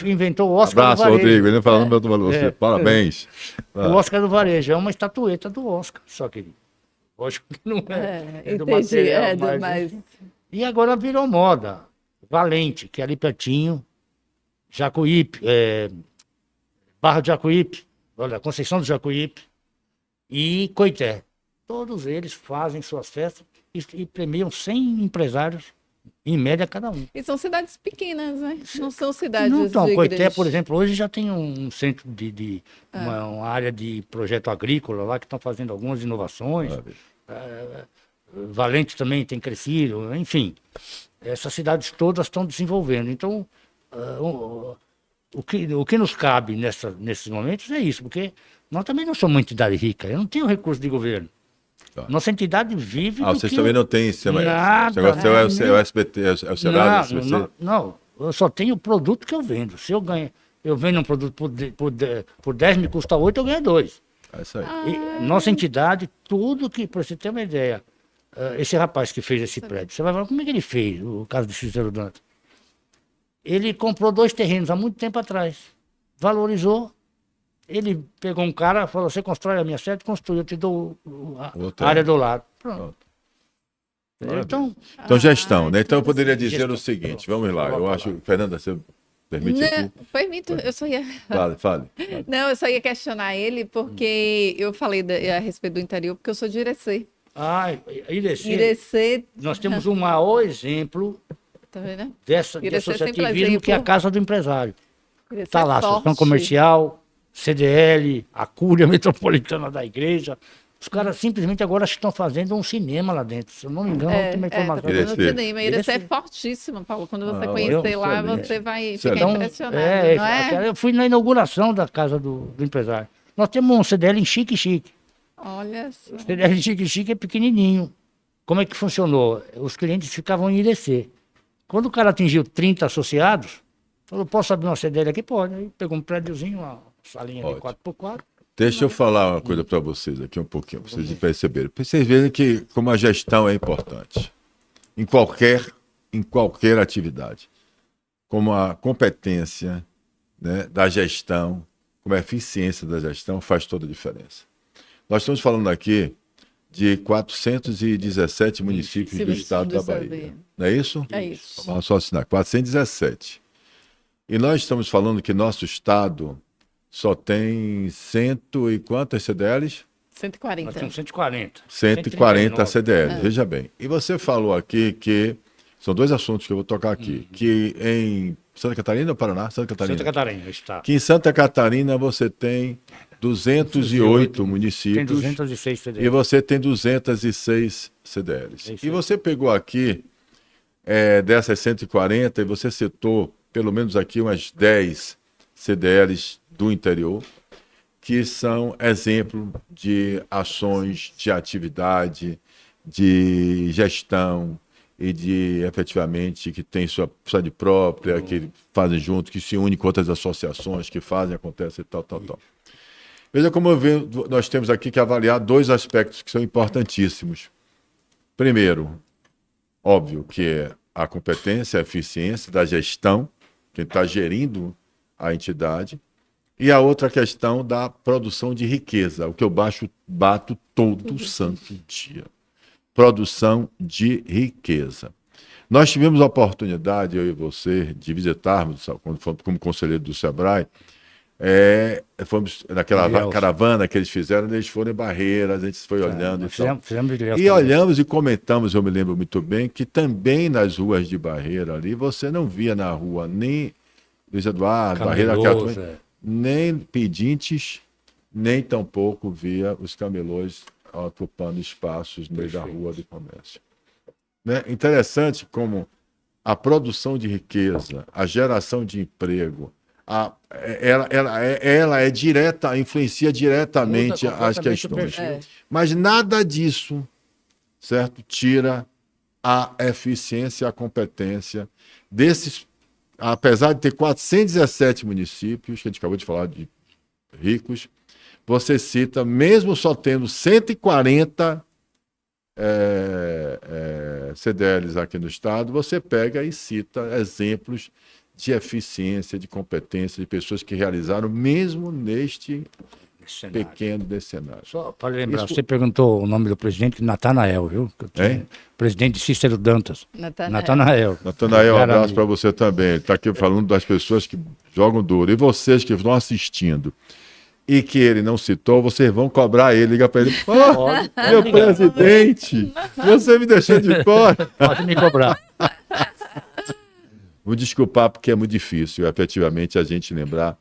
inventou o Oscar Abraço, do Varejo. Rodrigo. Ele não falando meu para você. Parabéns. O Oscar do Varejo é uma estatueta do Oscar, só que lógico que não é do Entendi, material, mas... E agora virou moda. Valente, que é ali pertinho, Jacuípe, Barra de Jacuípe, olha, Conceição do Jacuípe e Coité. Todos eles fazem suas festas e premiam 100 empresários, em média, cada um. E são cidades pequenas, né? Não são cidades Então, de Coité, grandes- por exemplo, hoje já tem um centro uma área de projeto agrícola lá que estão fazendo algumas inovações. Valente também tem crescido, enfim. Essas cidades todas estão desenvolvendo. Então, o que nos cabe nesses momentos é isso, porque nós também não somos uma entidade rica, eu não tenho recurso de governo. Tá. Nossa entidade vive do Vocês que também não têm esse Nada, negócio é o SBT, é o Serasa, SBT. não, eu só tenho o produto que eu vendo. Se eu vendo um produto por 10 me custa 8, eu ganho 2. É isso aí. E nossa entidade, tudo que, para você ter uma ideia, esse rapaz que fez esse prédio, você vai falar, como é que ele fez, o caso de Cícero Dantas? Ele comprou 2 terrenos há muito tempo atrás, valorizou, ele pegou um cara, falou, você constrói a minha sede, construiu, eu te dou a área do lado. Pronto. Então, Então, gestão, né? Então, eu poderia dizer o seguinte, vamos lá, eu acho, Fernanda, você Permite aqui? Não, permito, eu só ia. Fale. Não, eu só ia questionar ele porque eu falei a respeito do interior, porque eu sou de Irecê. Ah, Irecê, Irecê, nós temos um maior exemplo tá vendo? de Irecê é sempre associativismo, que é a exemplo. Casa do Empresário. Irecê Está é lá, Associação forte. Comercial, CDL, a Cúria Metropolitana da Igreja. Os caras simplesmente agora estão fazendo um cinema lá dentro. Se eu não me engano, não tem uma Tá informação. fazendo Irecê. cinema. Irecê é Irecê. fortíssimo, Paulo. Quando você Ah, conhecer lá, excelente. você vai Excelente. ficar Então, impressionado, não é? Eu fui na inauguração da Casa do Empresário. Nós temos um CDL em Chique. Olha só. O CDL em Chique é pequenininho. Como é que funcionou? Os clientes ficavam em Irecê. Quando o cara atingiu 30 associados, falou, posso abrir uma CDL aqui? Pode. Aí pegou um prédiozinho, uma salinha de Ótimo. 4x4. Deixa eu falar uma coisa para vocês aqui um pouquinho, para vocês perceberem. Pra vocês verem que como a gestão é importante em qualquer atividade. Como a competência, né, da gestão, como a eficiência da gestão faz toda a diferença. Nós estamos falando aqui de 417 municípios do estado da Bahia. Não é isso? É isso. Vamos só assinar, 417. E nós estamos falando que nosso estado só tem cento e quantas CDLs? Nós 140. temos 140. 140 139. CDLs. Veja bem. E você falou aqui que são dois assuntos que eu vou tocar aqui. Que em Santa Catarina ou Paraná? Santa Catarina. Santa Catarina, está. Que em Santa Catarina você tem 208 Tem municípios 206 e CDL. você tem 206 CDLs. É isso E aí. você pegou aqui dessas 140 e você citou pelo menos aqui umas 10 CDLs do interior, que são exemplo de ações, de atividade, de gestão e de, efetivamente, que tem sua sede própria, que fazem junto, que se unem com outras associações, que fazem, acontece e tal. Veja como nós temos aqui que avaliar dois aspectos que são importantíssimos. Primeiro, óbvio que é a competência, a eficiência da gestão, quem está gerindo a entidade, e a outra questão da produção de riqueza, o que eu bato todo santo dia. Produção de riqueza. Nós tivemos a oportunidade, eu e você, de visitarmos, quando fomos como conselheiro do Sebrae, fomos naquela Ilhéus. caravana que eles fizeram, eles foram em Barreiras, a gente foi olhando e tal. Fizemos Ilhéus E também. olhamos e comentamos, eu me lembro muito bem, que também nas ruas de Barreira ali, você não via na rua nem Luiz Eduardo, Barreira, Camelôs, nem pedintes, nem tampouco via os camelôs ocupando espaços no meio da rua do comércio. Né? Interessante como a produção de riqueza, a geração de emprego, ela é direta, influencia diretamente Muda as completamente o questões. perfil. Mas nada disso, certo, tira a eficiência, a competência desses, apesar de ter 417 municípios, que a gente acabou de falar de ricos, você cita, mesmo só tendo 140 CDLs aqui no estado, você pega e cita exemplos de eficiência, de competência, de pessoas que realizaram mesmo neste Cenário. pequeno cenário. Só para lembrar, Isso- você perguntou o nome do presidente, Natanael, viu? Hein? Presidente Cícero Dantas. Natanael. Natanael, um Cara, abraço para você também. Ele está aqui falando das pessoas que jogam duro. E vocês que estão assistindo e que ele não citou, vocês vão cobrar ele. Liga para ele. Pô, Pode meu ligar. presidente, você me deixou de fora. Pode me cobrar. Vou desculpar porque é muito difícil, efetivamente, a gente lembrar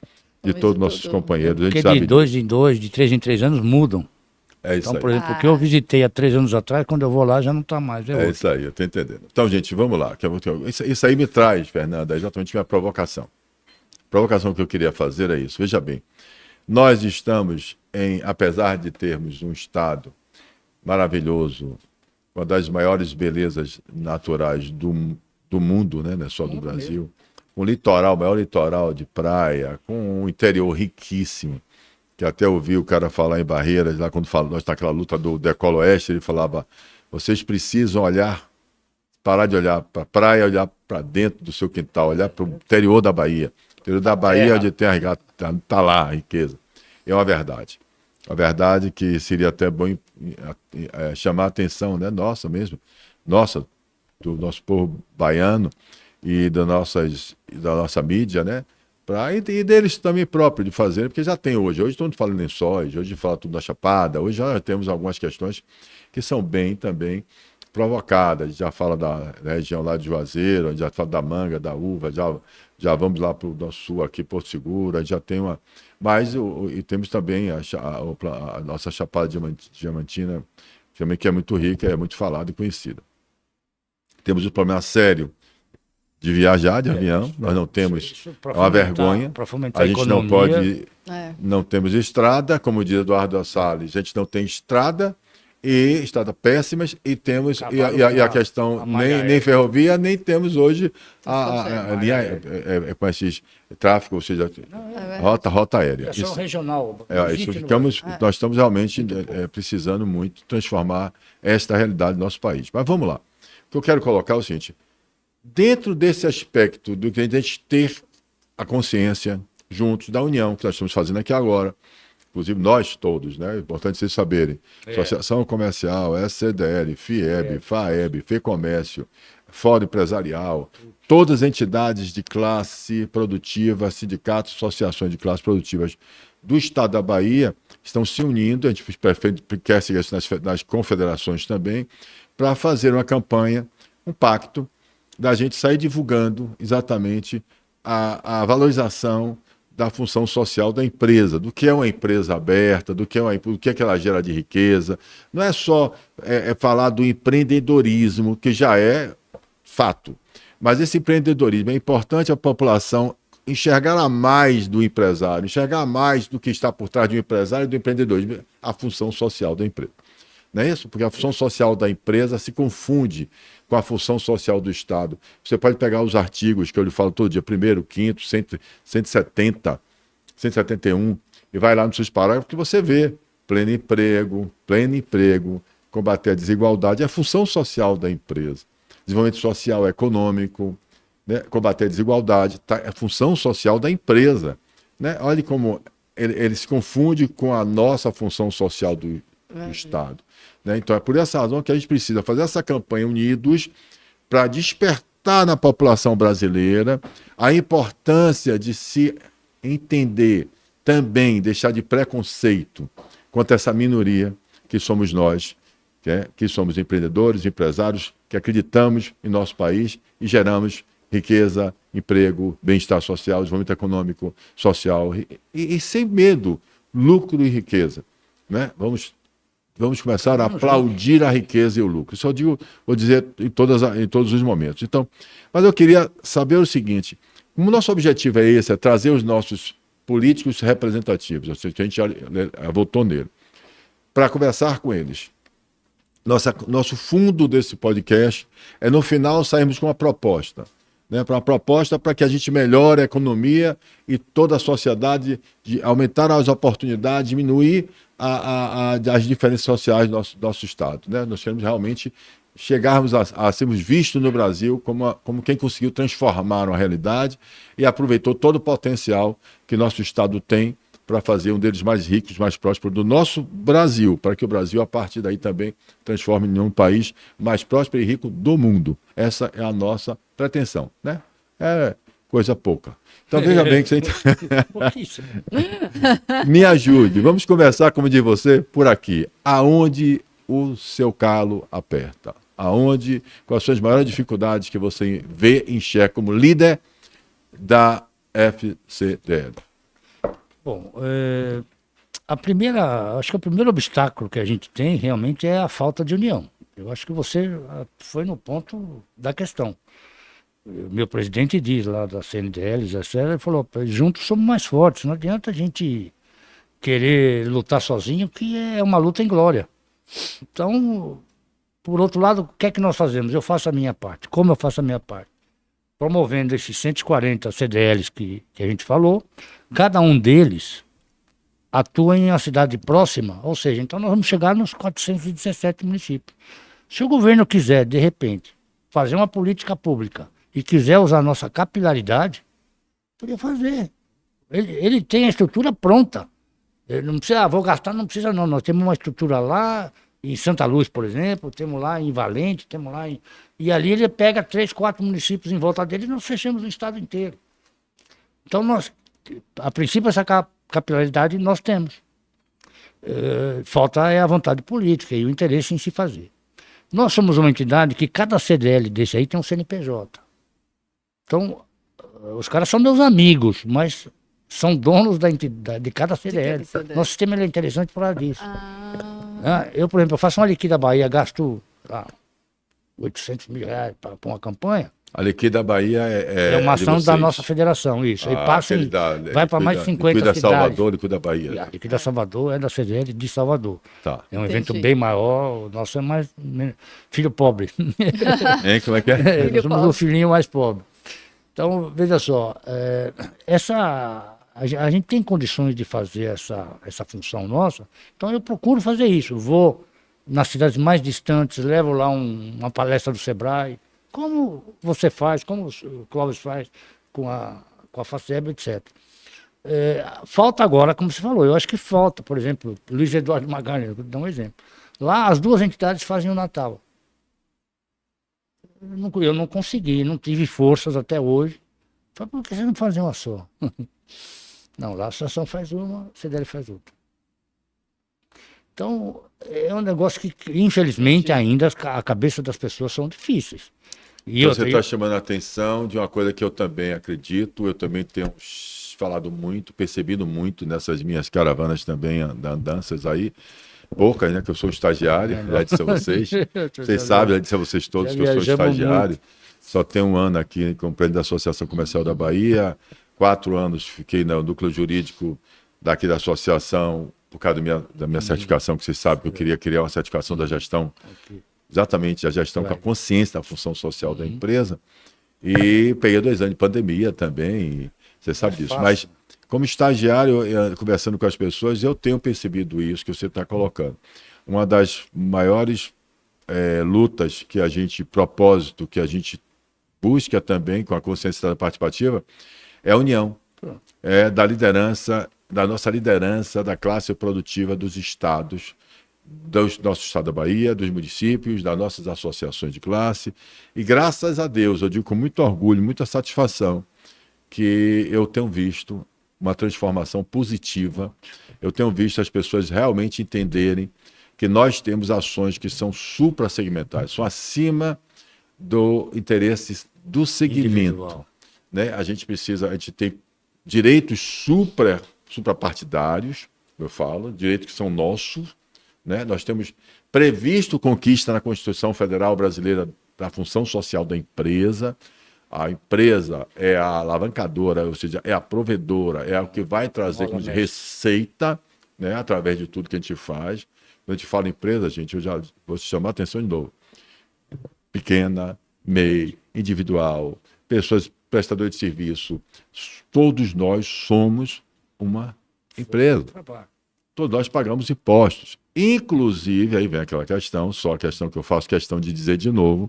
de Talvez todos de nossos todo. companheiros. A gente Porque sabe de 2 em 2, de 3 em 3 anos mudam. É isso Então, aí. por exemplo, o que eu visitei há 3 anos atrás, quando eu vou lá já não está mais. É É outro. isso aí, eu estou entendendo. Então, gente, vamos lá. Isso aí me traz, Fernanda, exatamente minha provocação. A provocação que eu queria fazer é isso. Veja bem, nós estamos apesar de termos um estado maravilhoso, uma das maiores belezas naturais do mundo, né? Não é só do Brasil, um litoral, o maior litoral de praia, com um interior riquíssimo, que até ouvi o cara falar em Barreiras, lá quando nós naquela luta do Decolo Oeste, ele falava, vocês precisam parar de olhar para a praia, olhar para dentro do seu quintal, olhar para o interior da Bahia. O interior da Bahia, onde tem está lá a riqueza. É uma verdade. Uma verdade que seria até bom chamar a atenção, né? Nossa mesmo, do nosso povo baiano, e da nossa mídia, né? E deles também próprio de fazer, porque já tem hoje. Hoje estamos falando em sóis, hoje fala tudo da Chapada, hoje já temos algumas questões que são bem também provocadas. A gente já fala da região lá de Juazeiro, a gente já fala da manga, da uva, já vamos lá para o nosso sul aqui, Porto Seguro, a gente já tem uma. Mas e temos também a nossa Chapada Diamantina, também que é muito rica, é muito falada e conhecida. Temos um problema sério de viajar de avião, nós não temos, é uma vergonha, a gente não pode, não temos estrada, como diz Eduardo Salles, a gente não tem estrada péssimas, e temos, e a questão, nem ferrovia, nem temos hoje a linha com esses tráfego, ou seja, rota aérea. Isso, regional. Nós estamos realmente precisando muito transformar esta realidade do nosso país. Mas vamos lá. O que eu quero colocar é o seguinte: dentro desse aspecto do que a gente ter a consciência juntos da união que nós estamos fazendo aqui agora, inclusive nós todos, né? É importante vocês saberem. Associação Comercial, SCDL, FIEB, FAEB, FEComércio, Fórum Empresarial, todas as entidades de classe produtiva, sindicatos, associações de classes produtivas do Estado da Bahia estão se unindo, a gente quer seguir isso nas confederações também, para fazer uma campanha, um pacto, da gente sair divulgando exatamente a valorização da função social da empresa, do que é uma empresa aberta, do que é que ela gera de riqueza. Não é só falar do empreendedorismo, que já é fato, mas esse empreendedorismo é importante a população enxergar a mais do empresário, enxergar mais do que está por trás do empresário e do empreendedorismo, a função social da empresa. Não é isso? Porque a função social da empresa se confunde com a função social do Estado. Você pode pegar os artigos que eu lhe falo todo dia, 1º, 5º, 170, 171, e vai lá nos seus parágrafos que você vê pleno emprego, combater a desigualdade, é a função social da empresa. Desenvolvimento social econômico, né? Combater a desigualdade, é a função social da empresa. Né? Olha como ele se confunde com a nossa função social do Estado. Né? Então é por essa razão que a gente precisa fazer essa campanha unidos para despertar na população brasileira a importância de se entender também, deixar de preconceito contra essa minoria que somos nós, que somos empreendedores, empresários, que acreditamos em nosso país e geramos riqueza, emprego, bem-estar social, desenvolvimento econômico, social e sem medo, lucro e riqueza. Né? Vamos começar a aplaudir a riqueza e o lucro. Isso eu vou dizer em todos os momentos. Então, mas eu queria saber o seguinte: como o nosso objetivo é esse, é trazer os nossos políticos representativos, ou seja, que a gente já votou nele, para conversar com eles. Nosso fundo desse podcast é, no final, sairmos com uma proposta. Né, para uma proposta para que a gente melhore a economia e toda a sociedade, de aumentar as oportunidades, diminuir as diferenças sociais do nosso Estado. Né? Nós queremos realmente chegarmos a sermos vistos no Brasil como quem conseguiu transformar uma realidade e aproveitou todo o potencial que nosso Estado tem para fazer um deles mais ricos, mais prósperos do nosso Brasil, para que o Brasil, a partir daí, também transforme em um país mais próspero e rico do mundo. Essa é a nossa pretensão, né? É coisa pouca. Então, veja bem que você... Me ajude. Vamos começar, como diz você, por aqui. Aonde o seu calo aperta? Aonde, com as suas maiores dificuldades que você vê e enxerga como líder da FCDL? Bom, acho que o primeiro obstáculo que a gente tem realmente é a falta de união. Eu acho que você foi no ponto da questão. O meu presidente diz lá da CNDL, ele falou: juntos somos mais fortes, não adianta a gente querer lutar sozinho, que é uma luta em glória. Então, por outro lado, o que é que nós fazemos? Eu faço a minha parte. Como eu faço a minha parte? Promovendo esses 140 CDLs que a gente falou, cada um deles atua em uma cidade próxima, ou seja, então nós vamos chegar nos 417 municípios. Se o governo quiser, de repente, fazer uma política pública e quiser usar a nossa capilaridade, poderia fazer. Ele tem a estrutura pronta. Ele não precisa, vou gastar, não precisa não. Nós temos uma estrutura lá em Santa Luz, por exemplo, temos lá em Valente, temos lá E ali ele pega 3, 4 municípios em volta dele e nós fechamos o estado inteiro. Então, a princípio, essa capilaridade nós temos. Falta a vontade política e o interesse em se fazer. Nós somos uma entidade que cada CDL desse aí tem um CNPJ. Então, os caras são meus amigos, mas são donos da entidade, de cada CDL. Nosso sistema é interessante por causa disso. Eu, por exemplo, faço uma Liquida Bahia, gasto lá, R$800.000 para uma campanha. A Liquida Bahia é uma ação da nossa federação, isso. Aí passa vai para mais de 50 Liquida cidades. Salvador, Liquida Bahia. A Liquida Salvador é da CDL de Salvador. Tá. É um evento bem maior, o nosso é mais filho pobre. Como é que é? Nós somos o filhinho mais pobre. Então, veja só, a gente tem condições de fazer essa função nossa, então eu procuro fazer isso. Vou nas cidades mais distantes, levo lá uma palestra do Sebrae, como você faz, como o Clóvis faz com a FACEB, etc. Falta agora, como você falou, eu acho que falta, por exemplo, Luiz Eduardo Magalhães, vou dar um exemplo. Lá as duas entidades fazem o Natal. Eu não consegui, não tive forças até hoje. Falei, por que você não fazem uma só? Não, lá a associação faz uma, a CDL faz outra. Então, é um negócio que, infelizmente, ainda a cabeça das pessoas são difíceis. E você está chamando a atenção de uma coisa que eu também acredito, eu também tenho falado muito, percebido muito nessas minhas caravanas também, andanças aí, poucas, né, que eu sou estagiário, já disse a vocês, vocês sabem, já disse a vocês todos que eu sou estagiário, muito. Só tenho um ano aqui como presidente da Associação Comercial da Bahia, 4 anos fiquei no núcleo jurídico daqui da associação, por causa da minha certificação, que vocês sabem que eu queria criar uma certificação da gestão, exatamente a gestão com a consciência da função social da empresa, e peguei 2 anos de pandemia também, você sabe disso, mas como estagiário, conversando com as pessoas, eu tenho percebido isso que você está colocando. Uma das maiores lutas que a gente, propósito que a gente busca também com a consciência participativa, é a união, da liderança, da nossa liderança, da classe produtiva dos estados, do nosso estado da Bahia, dos municípios, das nossas associações de classe, e graças a Deus, eu digo com muito orgulho, muita satisfação, que eu tenho visto uma transformação positiva, eu tenho visto as pessoas realmente entenderem que nós temos ações que são suprassegmentais, são acima do interesse do segmento. Né? A gente tem direitos suprapartidários, eu falo, direitos que são nossos, né? Nós temos previsto conquista na Constituição Federal Brasileira da função social da empresa. A empresa é a alavancadora, ou seja, é a provedora, é o que vai trazer como receita, né, através de tudo que a gente faz. Quando a gente fala empresa, gente, eu já vou chamar a atenção de novo. Pequena, MEI, individual, pessoas prestadores de serviço, todos nós somos uma empresa. Todos nós pagamos impostos. Inclusive, aí vem aquela questão, só a questão que eu faço questão de dizer de novo,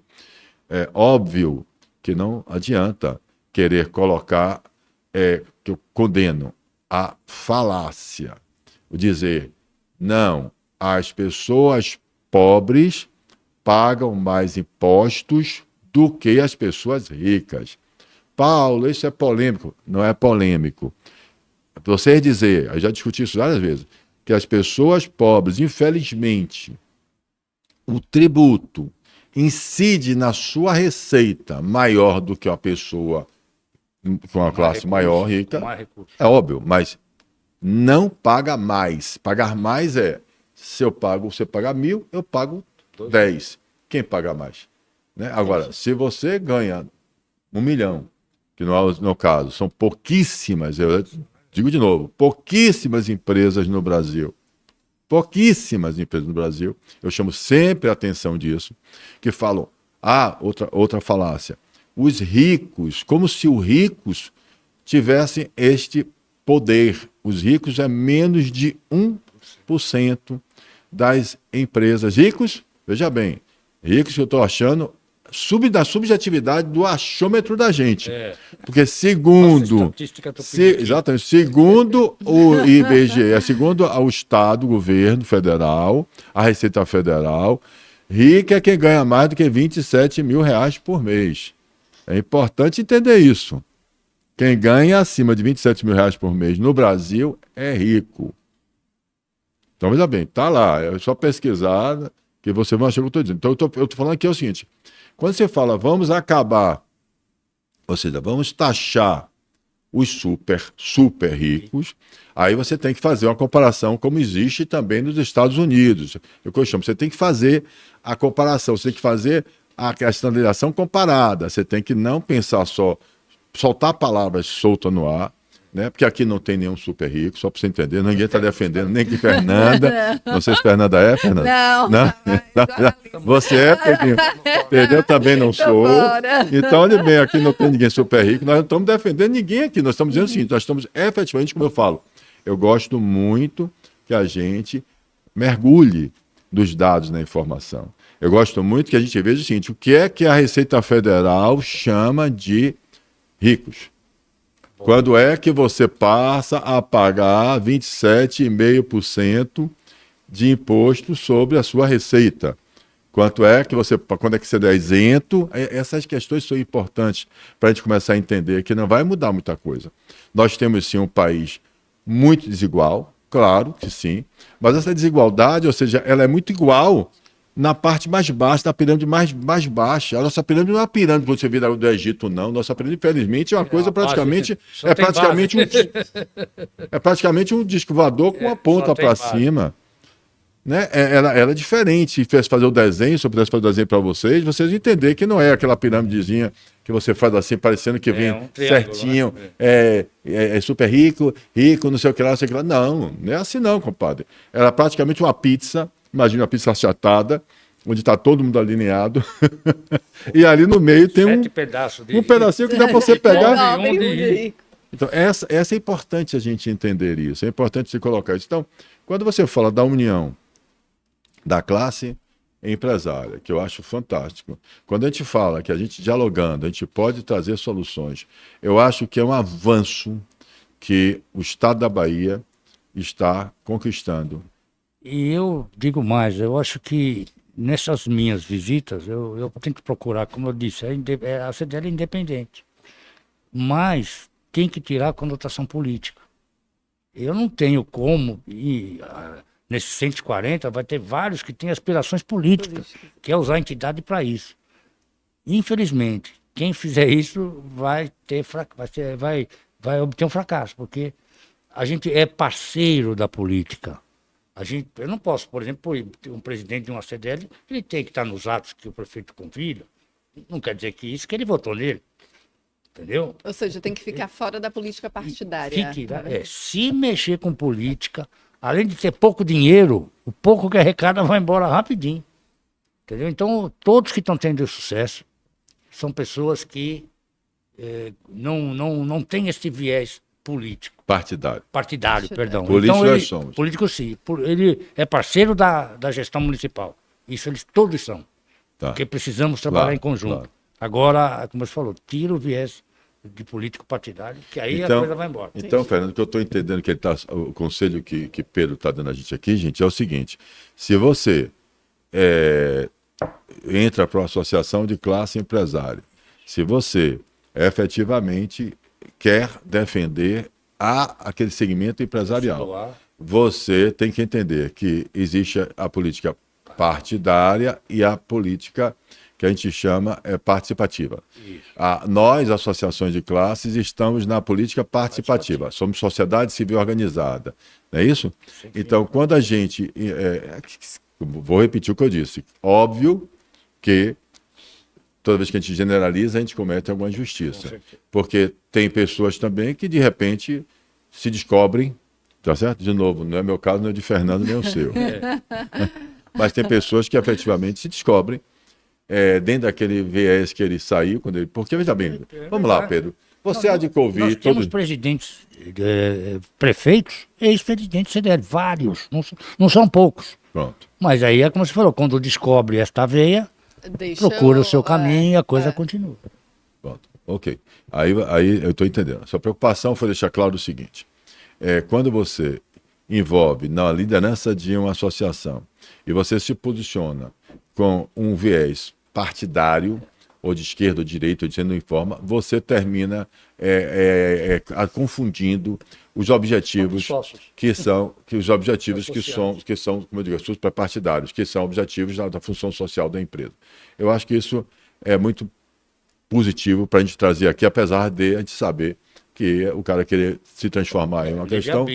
é óbvio que não adianta querer colocar, que eu condeno a falácia, o dizer, não, as pessoas pobres pagam mais impostos do que as pessoas ricas. Paulo, isso é polêmico. Não é polêmico. Você dizer, eu já discuti isso várias vezes, que as pessoas pobres, infelizmente, o tributo incide na sua receita maior do que uma pessoa com uma classe maior, rica, é óbvio, mas não paga mais. Pagar mais se você paga 1.000, eu pago 10. Quem paga mais? Né? Agora, se você ganha 1 milhão, que no meu caso são pouquíssimas, eu digo de novo, pouquíssimas empresas no Brasil, eu chamo sempre a atenção disso, que falam, outra falácia, os ricos, como se os ricos tivessem este poder. Os ricos é menos de 1% das empresas. Ricos, veja bem, ricos que eu estou achando da subjetividade do achômetro da gente. Porque segundo o IBGE, segundo o Estado, o governo federal, a Receita Federal, Rico é quem ganha mais do que R$ 27 mil por mês. É importante entender isso. Quem ganha acima de R$ 27 mil por mês no Brasil é rico. Então, veja bem, tá lá. É só pesquisar que você vai achar o que eu estou dizendo. Então, eu tô falando aqui é o seguinte. Quando você fala, vamos acabar, ou seja, vamos taxar os super ricos, aí você tem que fazer uma comparação como existe também nos Estados Unidos. É o que eu chamo, você tem que fazer a comparação, você tem que fazer a estandarização comparada, você tem que não pensar só, soltar palavras soltas no ar, né? Porque aqui não tem nenhum super rico, só para você entender, ninguém está defendendo, nem que Fernanda, não sei se Fernanda é, Fernanda? Não? Você é, entendeu? Também não sou. Então, olha bem, aqui não tem ninguém super rico, nós não estamos defendendo ninguém aqui, nós estamos dizendo o seguinte, nós estamos efetivamente, como eu falo, eu gosto muito que a gente mergulhe dos dados na informação. Eu gosto muito que a gente veja o seguinte, o que é que a Receita Federal chama de ricos? Quando é que você passa a pagar 27,5% de imposto sobre a sua receita? Quando é que você é isento? Essas questões são importantes para a gente começar a entender que não vai mudar muita coisa. Nós temos sim um país muito desigual, claro que sim, mas essa desigualdade, ou seja, ela é muito igual na parte mais baixa, na pirâmide mais baixa. A nossa pirâmide não é uma pirâmide que você vê do Egito, não. Nossa pirâmide, infelizmente, é uma coisa praticamente... É praticamente um disco voador com uma ponta para cima. Né? Ela é diferente. Se fosse fazer o desenho, se eu pudesse fazer o desenho para vocês entenderem que não é aquela pirâmidezinha que você faz assim, parecendo que vem certinho, né? É super rico, não sei o que lá, não sei o que lá. Não é assim não, compadre. Ela é praticamente uma pizza. Imagina uma pizza achatada, onde está todo mundo alinhado. E ali no meio tem um pedacinho que dá para você pegar. Então, essa é importante a gente entender isso. É importante se colocar isso. Então, quando você fala da união da classe empresária, que eu acho fantástico. Quando a gente fala que a gente dialogando, a gente pode trazer soluções, eu acho que é um avanço que o Estado da Bahia está conquistando. E eu digo mais, eu acho que nessas minhas visitas, eu tento procurar, como eu disse, a CDL é independente, mas tem que tirar a conotação política. Eu não tenho como, e nesses 140 vai ter vários que têm aspirações políticas, que é usar a entidade para isso. Infelizmente, quem fizer isso vai obter um fracasso, porque a gente é parceiro da política. Eu não posso, por exemplo, um presidente de uma CDL, ele tem que estar nos atos que o prefeito convida. Não quer dizer que ele votou nele. Entendeu? Ou seja, tem que ficar fora da política partidária. Se mexer com política, além de ter pouco dinheiro, o pouco que arrecada vai embora rapidinho. Entendeu? Então, todos que estão tendo sucesso são pessoas que não têm esse viés político. Partidário, perdão. Político então, nós somos. Político sim. Ele é parceiro da gestão municipal. Isso eles todos são. Tá. Porque precisamos trabalhar em conjunto. Claro. Agora, como você falou, tira o viés de político partidário, que aí a coisa vai embora. Então, Fernando, o que eu estou entendendo que o conselho que Pedro está dando a gente aqui, gente, é o seguinte: se você entra para uma associação de classe empresária, se você efetivamente quer defender aquele segmento empresarial, você tem que entender que existe a política partidária e a política que a gente chama participativa. Nós, associações de classes, estamos na política participativa. Somos sociedade civil organizada. Não é isso? Então, quando a gente... vou repetir o que eu disse. Óbvio que toda vez que a gente generaliza, a gente comete alguma injustiça. Porque tem pessoas também que, de repente, se descobrem, tá certo? De novo, não é meu caso, não é de Fernando, nem o seu. Mas tem pessoas que efetivamente se descobrem dentro daquele viés que ele saiu, porque, veja bem, vamos lá, Pedro, você há de Covid... Nós temos presidentes, prefeitos, ex-presidentes CDL, vários, não são poucos. Pronto. Mas aí é como você falou, quando descobre esta veia, procura o seu caminho e a coisa continua. Pronto, ok. Aí eu estou entendendo. Sua preocupação foi deixar claro o seguinte, quando você envolve na liderança de uma associação e você se posiciona com um viés partidário, ou de esquerda ou de direita, ou de não informa, você termina confundindo os objetivos que são, como eu digo, suprapartidários, que são objetivos da função social da empresa. Eu acho que isso é muito positivo para a gente trazer aqui, apesar de a gente saber que o cara querer se transformar em uma questão,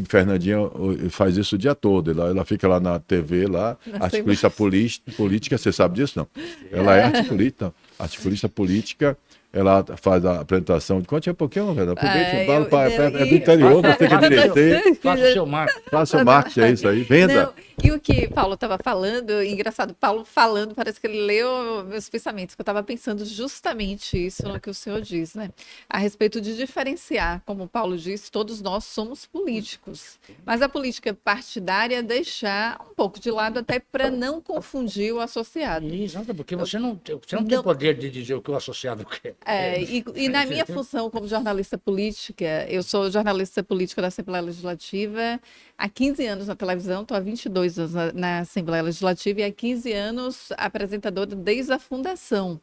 Fernandinha faz isso o dia todo, ela fica lá na TV, lá, articulista política, você sabe disso, não? Ela é articulista política, ela faz a apresentação, conte um pouquinho, velho, é do interior, você que é direiteiro. Faça o seu marketing. Faça o marketing, é isso aí, venda. Não, e o que Paulo estava falando, engraçado, Paulo falando, parece que ele leu meus pensamentos, que eu estava pensando justamente isso no que o senhor diz, né? A respeito de diferenciar, como o Paulo disse, todos nós somos políticos, mas a política partidária deixar um pouco de lado até para não confundir o associado. Exato, porque você não tem poder de dizer o que o associado quer. E na minha função como jornalista política, eu sou jornalista política da Assembleia Legislativa há 15 anos na televisão, estou há 22 anos na Assembleia Legislativa e há 15 anos apresentadora desde a fundação.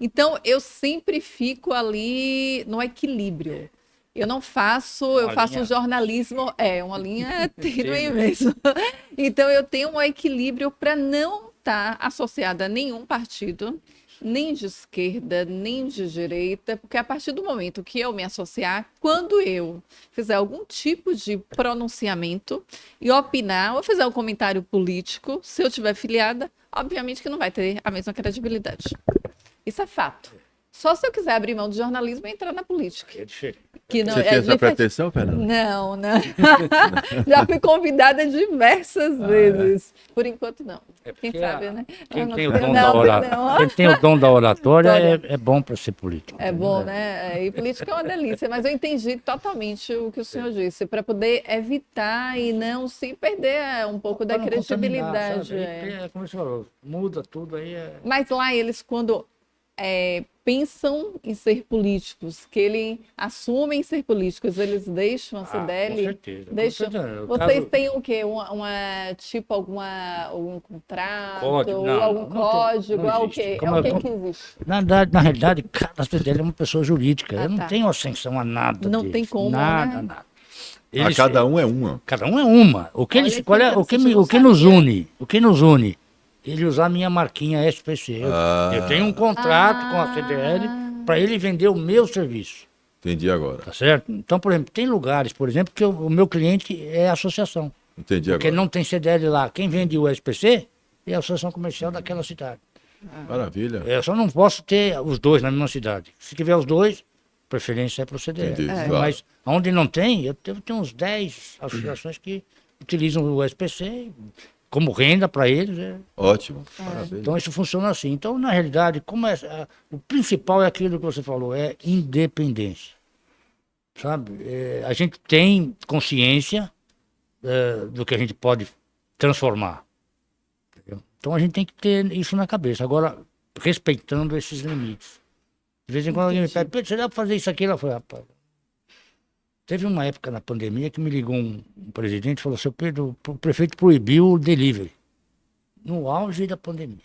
Então, eu sempre fico ali no equilíbrio. Eu não faço, eu faço um jornalismo, uma linha tênue mesmo. Então, eu tenho um equilíbrio para não estar associada a nenhum partido, nem de esquerda, nem de direita, porque a partir do momento que eu me associar, quando eu fizer algum tipo de pronunciamento e opinar, ou fizer um comentário político, se eu tiver filiada, obviamente que não vai ter a mesma credibilidade. Isso é fato. Só se eu quiser abrir mão do jornalismo e entrar na política. É diferente. Que não, Você tem essa pretensão, Fernando? Não. Já fui convidada diversas vezes. Por enquanto, não. Quem sabe, né? Quem tem o dom da oratória é bom para ser político. É bom, né? E política é uma delícia, mas eu entendi totalmente o que o senhor disse, para poder evitar e não se perder um pouco da credibilidade. Como você falou, muda tudo aí. Mas lá eles, quando pensam em ser políticos, que eles assumem ser políticos, eles deixam a CDL? Com certeza. Deixam. Vocês têm o quê? Tipo algum contrato? Código, ou algum código? Não o quê? Como É o que que existe? Na realidade, cada CDL é uma pessoa jurídica. Eu não tá. tenho ascensão a nada Não deles. tem como, Nada, né? nada. Cada um é uma. Cada um é uma. O que nos une? Ele usar a minha marquinha SPC. Eu tenho um contrato com a CDL para ele vender o meu serviço. Entendi agora. Tá certo? Então, por exemplo, tem lugares, por exemplo, que o meu cliente é a associação. Entendi agora. Porque não tem CDL lá. Quem vende o SPC é a associação comercial daquela cidade. Maravilha. Eu só não posso ter os dois na mesma cidade. Se tiver os dois, preferência é para o CDL. Entendi, claro. Mas onde não tem, eu tenho uns 10 associações que utilizam o SPC como renda para eles. Ótimo. Maravilha. Então isso funciona assim. Então, na realidade, o principal é aquilo que você falou, é independência. Sabe? A gente tem consciência do que a gente pode transformar. Entendeu? Então a gente tem que ter isso na cabeça. Agora, respeitando esses limites. De vez em quando alguém me pede, Pedro, você dá para fazer isso aqui? Eu falei, rapaz. Teve uma época na pandemia que me ligou um presidente e falou, seu Pedro, o prefeito proibiu o delivery. No auge da pandemia.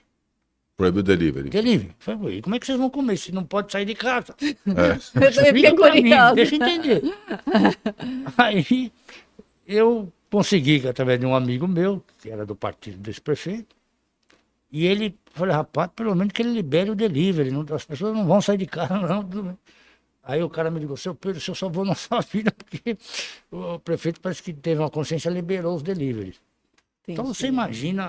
Proibiu o delivery. Delivery. Falei, como é que vocês vão comer se não pode sair de casa? Fiquei curiosa. Deixa eu entender. Aí eu consegui, através de um amigo meu, que era do partido desse prefeito, e ele, falei, rapaz, pelo menos que ele libere o delivery, as pessoas não vão sair de casa, não, tudo bem. Aí o cara me ligou, seu Pedro, eu salvou nossa vida, porque o prefeito parece que teve uma consciência e liberou os deliveries. Então você imagina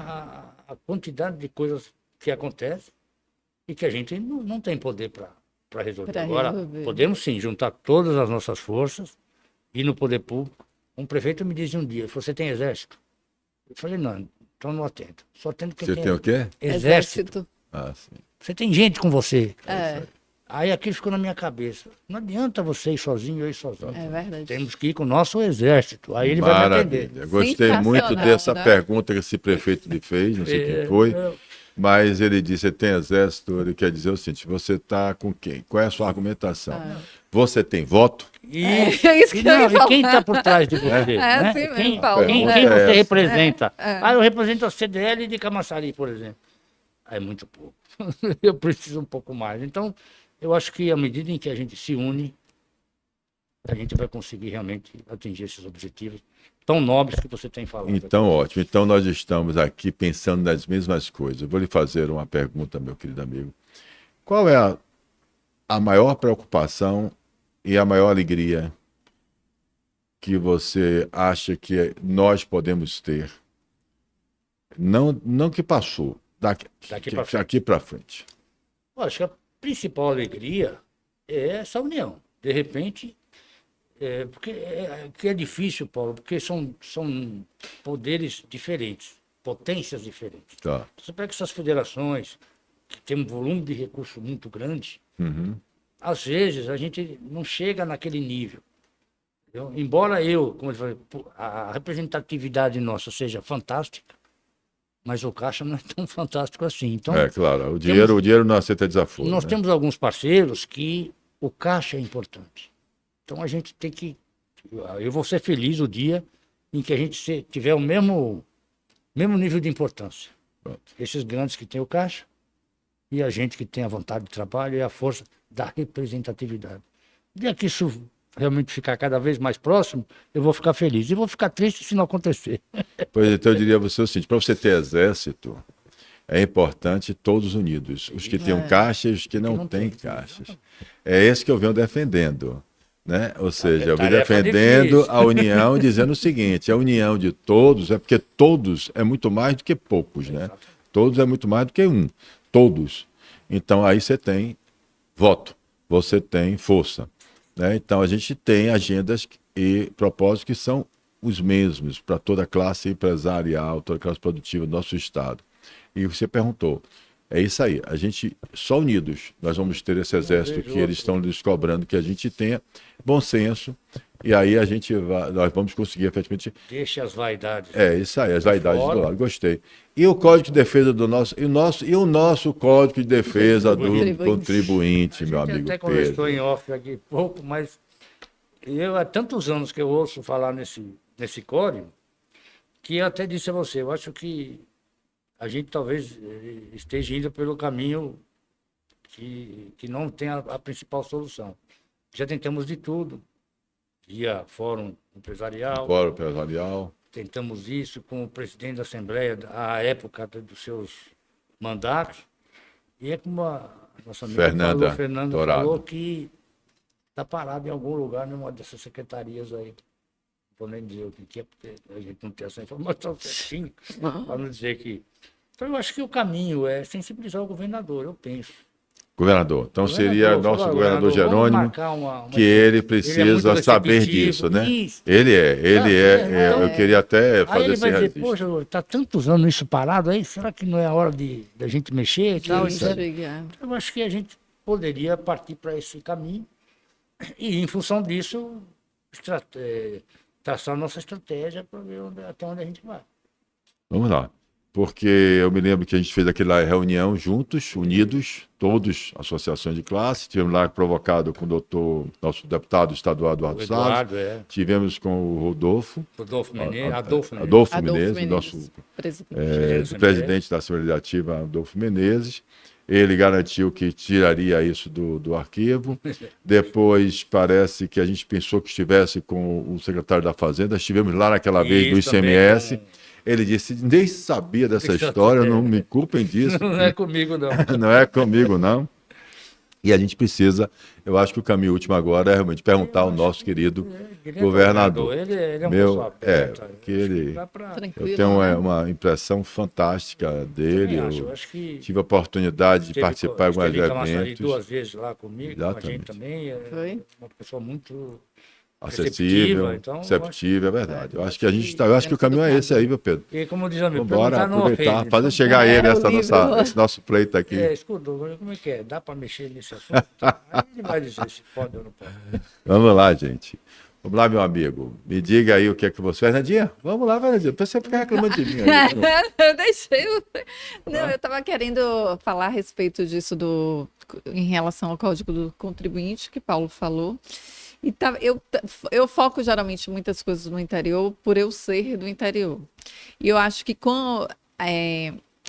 a quantidade de coisas que acontecem e que a gente não tem poder para resolver. Agora, podemos sim juntar todas as nossas forças e no poder público. Um prefeito me disse um dia, você tem exército? Eu falei, não, então não atendo. Só atendo quem Você tem o quê? Exército. Sim. Você tem gente com você. Aí aquilo ficou na minha cabeça. Não adianta você ir sozinho, eu ir sozinho. É verdade. Temos que ir com o nosso exército. Aí ele vai me atender. Gostei muito dessa pergunta que esse prefeito lhe fez, não sei quem foi. Mas ele disse, você tem exército, ele quer dizer o seguinte, você está com quem? Qual é a sua argumentação? Você tem voto? É isso que eu ia Não, e quem falar. está por trás de você? É né? assim mesmo, Quem, Paulo. quem É você essa. representa? Ah, eu represento a CDL de Camaçari, por exemplo. É muito pouco. Eu preciso um pouco mais. Então, eu acho que à medida em que a gente se une, a gente vai conseguir realmente atingir esses objetivos tão nobres que você tem falado. Então, ótimo. Então, nós estamos aqui pensando nas mesmas coisas. Eu vou lhe fazer uma pergunta, meu querido amigo. Qual é a maior preocupação e a maior alegria que você acha que nós podemos ter? Não que passou, daqui para frente. Eu acho que a principal alegria é essa união. De repente, que é difícil, Paulo, porque são poderes diferentes, potências diferentes. Tá. Você pega essas federações que têm um volume de recurso muito grande, às vezes a gente não chega naquele nível. Embora como eu falei, a representatividade nossa seja fantástica, mas o Caixa não é tão fantástico assim. Então, É claro, o dinheiro não aceita desaforo. nós né? temos alguns parceiros que o Caixa é importante. Então a gente tem que. Eu vou ser feliz o dia em que a gente tiver o mesmo nível de importância. Pronto. Esses grandes que têm o Caixa e a gente que tem a vontade de trabalho e a força da representatividade. O dia que isso realmente ficar cada vez mais próximo, eu vou ficar feliz. E vou ficar triste se não acontecer. Pois então eu diria a você o seguinte, para você ter exército, é importante todos unidos. Os que têm caixas e os que não têm caixas. É esse que eu venho defendendo. Né? Ou seja, eu venho defendendo difícil. a união, dizendo o seguinte, a união de todos é porque todos é muito mais do que poucos. Né? Todos é muito mais do que um. Todos. Então aí você tem voto, você tem força. Né? Então a gente tem agendas e propósitos que são os mesmos para toda a classe empresarial, toda a classe produtiva do nosso Estado. E você perguntou, é isso aí, a gente, só unidos, nós vamos ter esse exército que eles estão nos cobrando que a gente tenha bom senso, e aí nós vamos conseguir efetivamente... Deixa as vaidades. É, isso aí, as vaidades do lado, gostei. E o Código de Defesa do nosso, e o nosso Código de Defesa do contribuinte, meu amigo até Pedro. conversou em off aqui pouco, mas há tantos anos que eu ouço falar nesse código, que eu até disse a você, eu acho que a gente talvez esteja indo pelo caminho que não tem a principal solução. Já tentamos de tudo, via Fórum Empresarial, tentamos isso com o presidente da Assembleia, à época dos seus mandatos, e é como a nossa amiga Fernanda falou que está parado em algum lugar numa dessas secretarias aí. Não vou nem dizer o que é, porque a gente não tem essa informação certinha, para não dizer que... Então, eu acho que o caminho é sensibilizar o governador, eu penso. Governador, então seria nosso governador Jerônimo, que ele precisa saber disso, né? Isso. Eu queria até fazer aí ele esse vai dizer, registro. poxa, está tantos anos isso parado aí, será que não é a hora da gente mexer e tal? Eu acho que a gente poderia partir para esse caminho e, em função disso, traçar nossa estratégia para ver até onde a gente vai. Vamos lá. Porque eu me lembro que a gente fez aquela reunião juntos, unidos, todos, associações de classe, tivemos lá provocado com o nosso deputado estadual Eduardo Salles, tivemos com o Rodolfo Menezes, nosso presidente da Assembleia Legislativa, Adolfo Menezes. Ele garantiu que tiraria isso do arquivo. Depois, parece que a gente pensou que estivesse com o secretário da Fazenda, estivemos lá naquela vez do ICMS. Ele disse, nem sabia dessa história, não me culpem disso. Não é comigo, não. Não é comigo, não. E a gente precisa, eu acho que o caminho último agora é realmente perguntar ao nosso querido governador. Ele é um pessoal aberto, eu tenho uma impressão fantástica dele. Eu acho que tive a oportunidade de participar de alguns eventos. 2 vezes lá comigo, com a gente também. Foi uma pessoa muito... acessível, receptível, é verdade. Eu acho que eu acho que o caminho é esse aí, meu Pedro. E como diz o amigo, bora aproveitar, fazer chegar ele esse nosso pleito aqui. Escuta, como é que é? Dá para mexer nesse assunto? Aí ele vai dizer se pode ou não pode. Vamos lá, gente. Vamos lá, meu amigo. Me diga aí o que é que você... Fernandinha, vamos lá, Fernandinha. Você fica reclamando de mim. Aí, Eu deixei. Não, eu estava querendo falar a respeito disso em relação ao Código do Contribuinte, que Paulo falou. E eu foco geralmente muitas coisas no interior por eu ser do interior. E eu acho que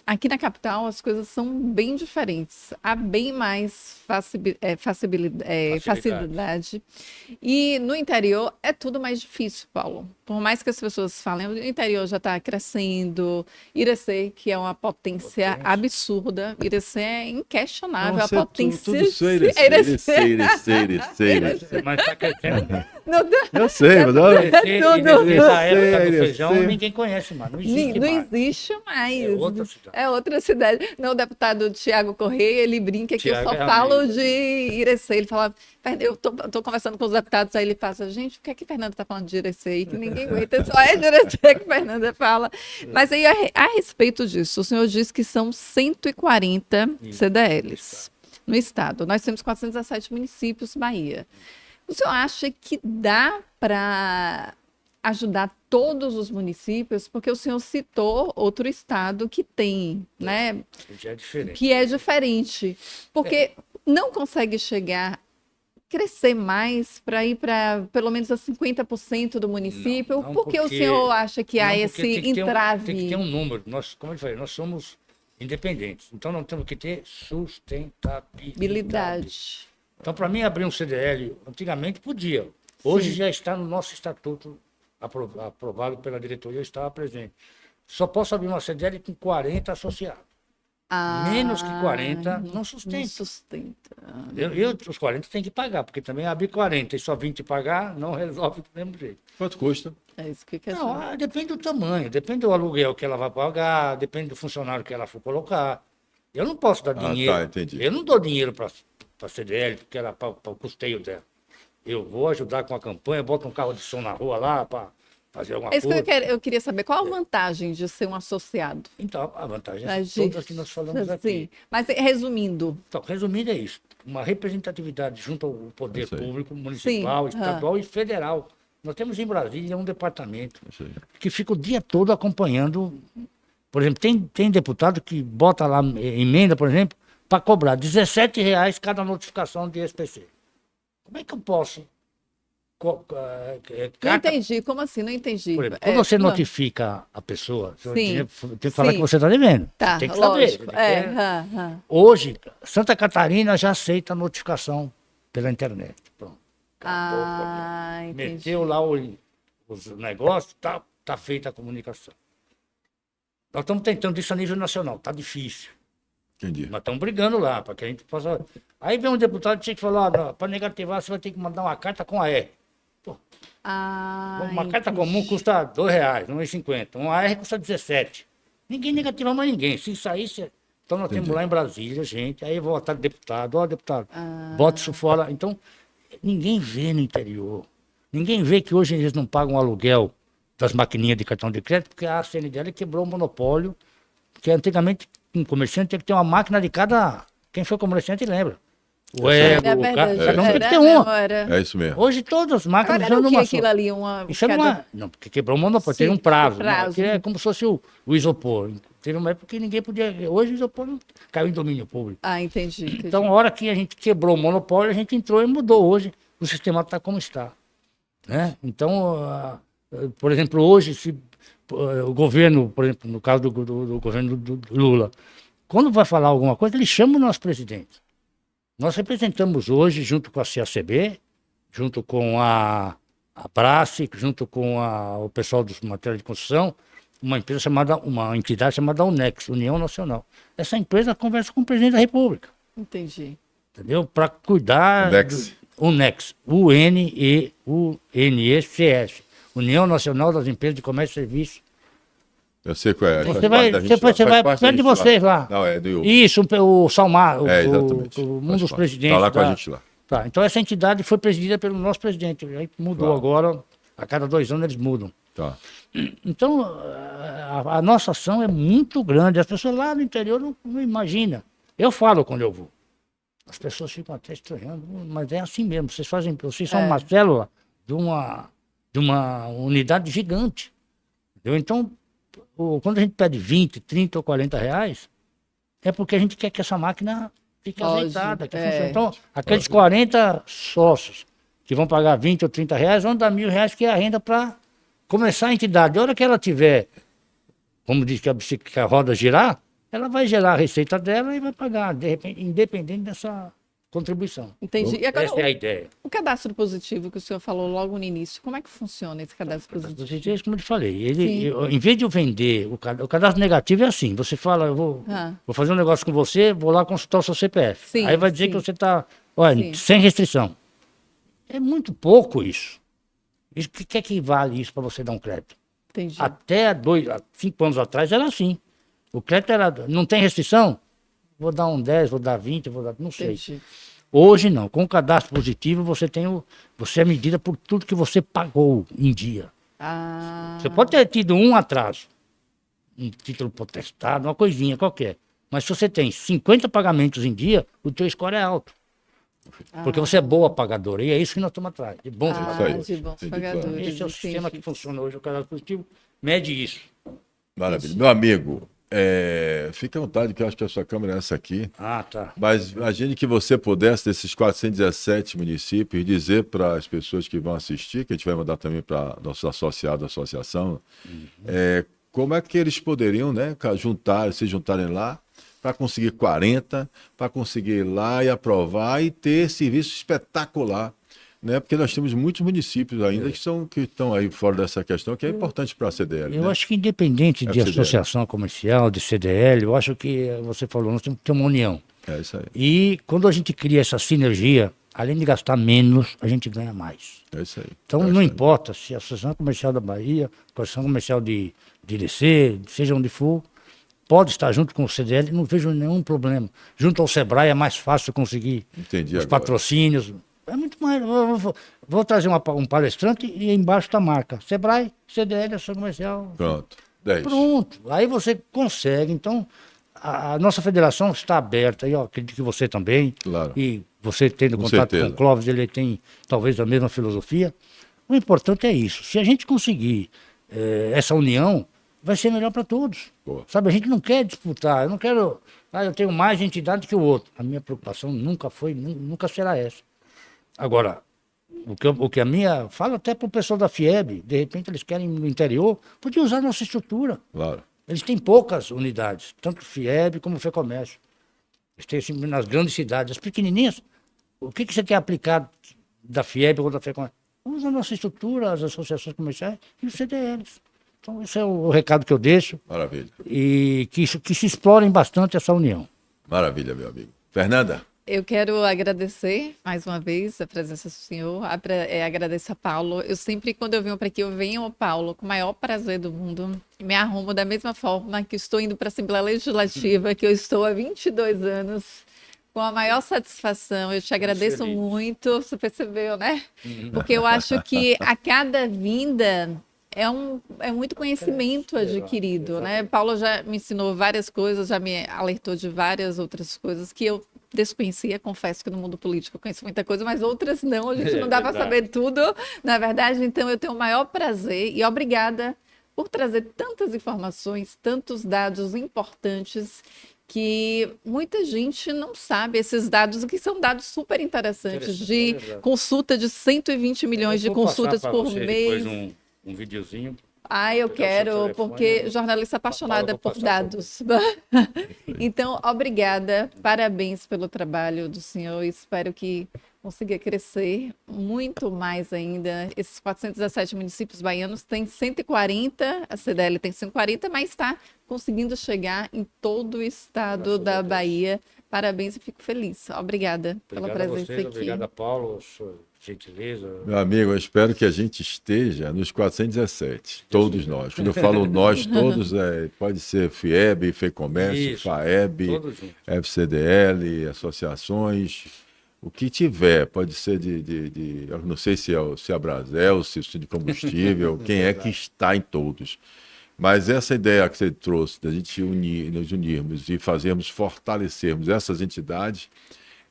aqui na capital as coisas são bem diferentes. Há bem mais facilidade. E no interior é tudo mais difícil, Paulo. Por mais que as pessoas falem, o interior já está crescendo. Irecê, que é uma potência absurda. Irecê é inquestionável. Não, A potência. Tudo sei, Irecê. Mas está crescendo. Eu sei, mas olha. Nessa época do feijão, ninguém conhece, mano. Não existe Não mais. existe mais. É outra cidade. É outra cidade. Não, o deputado Tiago Correia, ele brinca que eu Tiago só é falo amigo. de Irecê. Ele fala, eu tô conversando com os deputados, aí ele passa, gente, o que é que Fernanda tá falando de Irecê aí? Que ninguém aguenta, só é de Irecê que Fernanda fala. Mas aí, a respeito disso, o senhor disse que são 140 CDLs no estado. Nós temos 417 municípios, Bahia. O senhor acha que dá para ajudar todos os municípios? Porque o senhor citou outro estado que tem, né? Já é diferente. Que é diferente. Porque não consegue crescer mais para ir para pelo menos a 50% do município? Não, Por que o senhor acha que há Não, esse porque tem que entrave? tem que ter um número. Nós, como eu falei, nós somos independentes. Então, nós temos que ter sustentabilidade. Habilidade. Então, para mim, abrir um CDL, antigamente podia. Hoje Sim. já está no nosso estatuto aprovado pela diretoria, eu estava presente. Só posso abrir uma CDL com 40 associados. Menos que 40 não sustenta. Não sustenta. Os 40 tem que pagar, porque também abrir 40 e só 20 pagar não resolve do mesmo jeito. Quanto custa? É isso que eu quero Não, saber. depende do tamanho, depende do aluguel que ela vai pagar, depende do funcionário que ela for colocar. Eu não posso dar dinheiro. Tá, entendi. Eu não dou dinheiro para a CDL, porque era para o custeio dela. Eu vou ajudar com a campanha, boto um carro de som na rua lá para fazer alguma É isso coisa. que eu queria saber. Qual a vantagem de ser um associado? Então, a vantagem é Agir. todas que nós falamos Sim. aqui. Mas resumindo, Então, resumindo, é isso. Uma representatividade junto ao poder Isso aí. público, municipal, Sim, estadual e federal. Nós temos em Brasília um departamento Isso aí. que fica o dia todo acompanhando. Por exemplo, tem deputado que bota lá emenda, por exemplo, para cobrar R$17 cada notificação de SPC. Como é que eu posso? não entendi. Como assim? Não entendi. Por exemplo, quando você notifica a pessoa, você Sim, tem que falar sim. que você está devendo. Tá, Tem que saber. lógico. Tem que- Hoje, Santa Catarina já aceita a notificação pela internet. Pronto. Acabou o problema. Ah, entendi. Meteu lá os negócios, tá feita a comunicação. Nós estamos tentando isso a nível nacional, tá difícil. Entendi. Nós estamos brigando lá, para que a gente possa. Aí vem um deputado que tinha que falar, para negativar, você vai ter que mandar uma carta com AR. Pô, uma carta comum custa R$2, R$1,50. Um AR custa 17. Ninguém negativa mais ninguém. Se saísse. Então nós temos lá em Brasília, gente. Aí votar deputado, deputado, bota isso fora. Então, ninguém vê no interior. Ninguém vê que hoje eles não pagam aluguel das maquininhas de cartão de crédito, porque a CNDL quebrou o monopólio, que antigamente um comerciante tinha que ter uma máquina de cada. Quem foi comerciante lembra. O ego, É verdade. cada um tem que Era, ter não, uma. era. É isso mesmo. Hoje todas as máquinas Agora era o usam que uma só. aquilo ali? Uma, Isso era cada- uma. Não, porque quebrou o monopólio, Sim, teve um prazo. prazo. Que é como se fosse o isopor. Teve uma época que ninguém podia. Hoje o isopor não caiu em domínio público. Ah, entendi. Então, a hora que a gente quebrou o monopólio, a gente entrou e mudou. Hoje o sistema está como está. Né? Então, por exemplo, hoje, se o governo, por exemplo, no caso do governo do Lula, quando vai falar alguma coisa, ele chama o nosso presidente. Nós representamos hoje, junto com a CACB, junto com a Prace, junto com o pessoal dos materiais de construção, uma entidade chamada UNEX, União Nacional. Essa empresa conversa com o presidente da República, Entendi. entendeu? Para cuidar... UNEX. UNEX, UNECS, União Nacional das Empresas de Comércio e Serviços. Eu sei qual é. Você vai perto de vocês lá. Não, é do... Isso, o Salmar, exatamente. um dos presidentes. Está lá com a gente lá. Tá, então essa entidade foi presidida pelo nosso presidente. Aí mudou Claro. agora, a cada 2 anos eles mudam. Tá. Então, a nossa ação é muito grande. As pessoas lá no interior não imaginam. Eu falo quando eu vou. As pessoas ficam até estranhando, mas é assim mesmo. Vocês são uma célula de uma de uma unidade gigante. Entendeu? Então, quando a gente pede 20, 30 ou 40 reais, é porque a gente quer que essa máquina fique Lógico, azeitada, que é. funcione. Então, aqueles 40 sócios que vão pagar 20 ou 30 reais, vão dar R$ 1.000, que é a renda para começar a entidade. A hora que ela tiver, como diz que que a roda girar, ela vai gerar a receita dela e vai pagar, de repente, independente dessa contribuição. Entendi. E agora, Essa é a ideia. o cadastro positivo que o senhor falou logo no início, como é que funciona esse cadastro positivo? Como eu te falei, Sim. em vez de eu vender, o cadastro negativo é assim, você fala, eu vou fazer um negócio com você, vou lá consultar o seu CPF. Sim, Aí vai dizer sim. que você está, olha, Sim. sem restrição. É muito pouco isso. O que é que vale isso para você dar um crédito? Entendi. Até há 5 anos atrás era assim. O crédito era, não tem restrição? Vou dar um 10, vou dar 20, vou dar, não sei. Entendi. Hoje não. Com o cadastro positivo, você é medida por tudo que você pagou em dia. Ah, Você pode ter tido um atraso, um título protestado, uma coisinha qualquer. Mas se você tem 50 pagamentos em dia, o teu score é alto. Porque você é boa pagadora. E é isso que nós estamos atrás. De bons pagadores. de bons Entendi, pagadores. Esse é o sistema entendi. que funciona hoje. O cadastro positivo mede isso. Maravilha. Meu amigo, fique à vontade, que eu acho que a sua câmera é essa aqui. Ah, tá. Mas imagine que você pudesse, desses 417 municípios, dizer para as pessoas que vão assistir, que a gente vai mandar também para nossos associados da associação, como é que eles poderiam, né, se juntarem lá para conseguir 40, para conseguir ir lá e aprovar e ter serviço espetacular. Né? Porque nós temos muitos municípios ainda que estão aí fora dessa questão, que é importante para a CDL. Eu né? acho que independente de FCDL. associação comercial, de CDL, eu acho que você falou, nós temos que ter uma união. É isso aí. E quando a gente cria essa sinergia, além de gastar menos, a gente ganha mais. É isso aí. Então É não isso aí. importa se a Associação Comercial da Bahia, a Associação Comercial de IDC, seja onde for, pode estar junto com o CDL, não vejo nenhum problema. Junto ao Sebrae é mais fácil conseguir Entendi os agora. patrocínios. É muito mais. Vou trazer um palestrante e embaixo está a marca. Sebrae, CDL, Associação Comercial. Pronto. 10. Pronto. Aí você consegue. Então, a nossa federação está aberta. E eu acredito que você também. Claro. E você tendo Com contato certeza. com o Clóvis, ele tem talvez a mesma filosofia. O importante é isso. Se a gente conseguir essa união, vai ser melhor para todos. Boa. Sabe, a gente não quer disputar. Eu não quero. Eu tenho mais entidade que o outro. A minha preocupação nunca foi, nunca será essa. Agora, o que a minha. Falo até para o pessoal da FIEB, de repente eles querem no interior, podia usar a nossa estrutura. Claro. Eles têm poucas unidades, tanto FIEB como FEComércio. Eles têm assim, nas grandes cidades. As pequenininhas, o que você quer aplicar da FIEB ou da FEComércio? Usa a nossa estrutura, as associações comerciais e os CDLs. Então, esse é o recado que eu deixo. Maravilha. E que se explorem bastante essa união. Maravilha, meu amigo. Fernanda? Eu quero agradecer mais uma vez a presença do senhor, agradeço a Paulo. Eu sempre, quando eu venho para aqui, eu venho ao Paulo com o maior prazer do mundo. Me arrumo da mesma forma que estou indo para a Assembleia Legislativa, que eu estou há 22 anos, com a maior satisfação. Eu te agradeço muito, você percebeu, né? Porque eu acho que a cada vinda é muito conhecimento adquirido, né? Paulo já me ensinou várias coisas, já me alertou de várias outras coisas que eu desconhecia, confesso que no mundo político eu conheço muita coisa, mas outras não, a gente não dá para saber tudo, na verdade. Então eu tenho o maior prazer e obrigada por trazer tantas informações, tantos dados importantes que muita gente não sabe, esses dados que são dados super interessantes, de consulta de 120 milhões de consultas por mês. Um videozinho. Eu quero, porque jornalista apaixonada por dados. Então, obrigada, parabéns pelo trabalho do senhor, espero que consiga crescer muito mais ainda. Esses 417 municípios baianos têm 140, a CDL tem 140, mas está conseguindo chegar em todo o estado da Bahia. Parabéns e fico feliz. Obrigada pela presença aqui. Obrigada, Paulo. Gentileza. Meu amigo, eu espero que a gente esteja nos 417, todos nós. Quando eu falo nós, todos, pode ser FIEB, FEComércio, FAEB, FCDL, associações, o que tiver, pode ser eu não sei se é a Brasel, se é de combustível, quem é que está em todos. Mas essa ideia que você trouxe, da gente nos unirmos e fortalecermos essas entidades,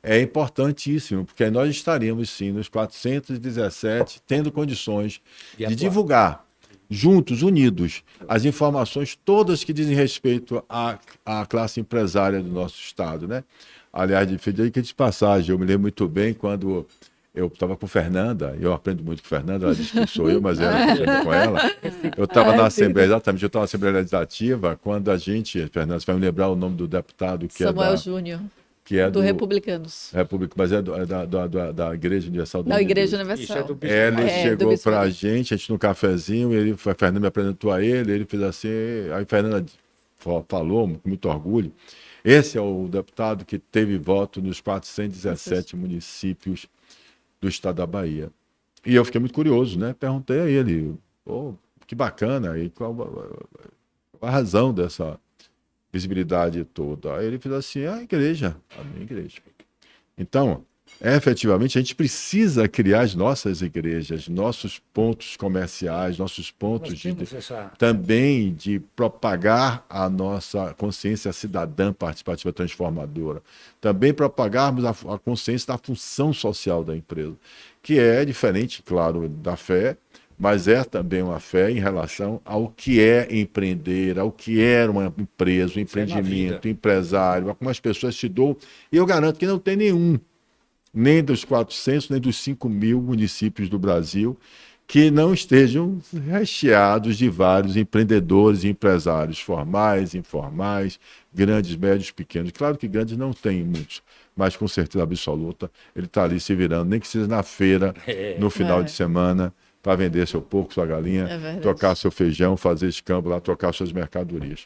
é importantíssimo, porque aí nós estaríamos, sim, nos 417, tendo condições De de atuar. divulgar, juntos, unidos, as informações todas que dizem respeito à classe empresária do nosso Estado, né? Aliás, de passagem, eu me lembro muito bem quando eu estava com Fernanda, eu aprendo muito com Fernanda, ela diz que sou eu, mas ela aprende com ela. Eu estava na Assembleia, exatamente, eu estava na Assembleia Legislativa, quando Fernanda, você vai me lembrar o nome do deputado que Samuel é Júnior, que é do Republicanos. República, mas da Igreja Universal do Da Igreja Deus. Isso é Universal. do Bispo Ele Maia. do chegou Bispo para a Maria. gente no cafezinho, a Fernanda me apresentou a ele fez assim, aí a Fernanda falou com muito orgulho. Esse é o deputado que teve voto nos 417 municípios do estado da Bahia. E eu fiquei muito curioso, né? Perguntei a ele, pô, que bacana, e qual a razão dessa visibilidade toda? Aí ele fez assim, a minha igreja. Então, efetivamente, a gente precisa criar as nossas igrejas, nossos pontos comerciais, nossos pontos Nós temos essa... também de propagar a nossa consciência cidadã participativa transformadora. Também propagarmos a consciência da função social da empresa, que é diferente, claro, da fé, mas é também uma fé em relação ao que é empreender, ao que é uma empresa, um empreendimento, empresário, como as pessoas se doam. E eu garanto que não tem nenhum, nem dos 400, nem dos 5.000 municípios do Brasil, que não estejam recheados de vários empreendedores e empresários formais, informais, grandes, médios, pequenos. Claro que grandes não tem muitos, mas com certeza absoluta ele está ali se virando, nem que seja na feira, no final de semana, para vender seu porco, sua galinha, trocar seu feijão, fazer escambo lá, trocar suas mercadorias.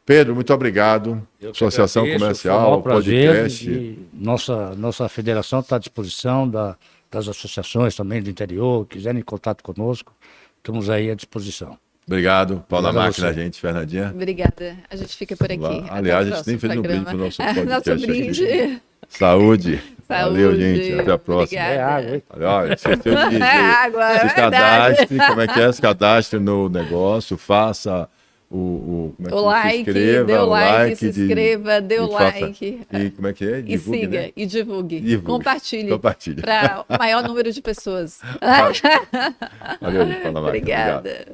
Pedro, muito obrigado. Associação Comercial, podcast. Nossa federação está à disposição das associações também do interior, quiserem contato conosco, estamos aí à disposição. Obrigado. Pau na Obrigado a máquina, você. gente. Fernandinha. Obrigada. A gente fica por aqui. Lá. Até Aliás, o a gente nem fez próximo um brinde programa. pro nosso podcast Nosso brinde. aqui. Saúde. Valeu, Saúde. gente. Até a próxima. Obrigada. É água, hein? Olha, esqueceu de dizer. Água, é Se verdade. cadastre, como é que é? Se cadastre no negócio, faça como é que O like, se inscreva, dê o like, se de- inscreva, dê o e faça- like. E como é que é? E Divulgue, siga, né? e divulgue. Divulgue. Compartilhe. Compartilhe. Para o maior número de pessoas. Valeu, gente. Pau na máquina. Obrigado. Obrigada.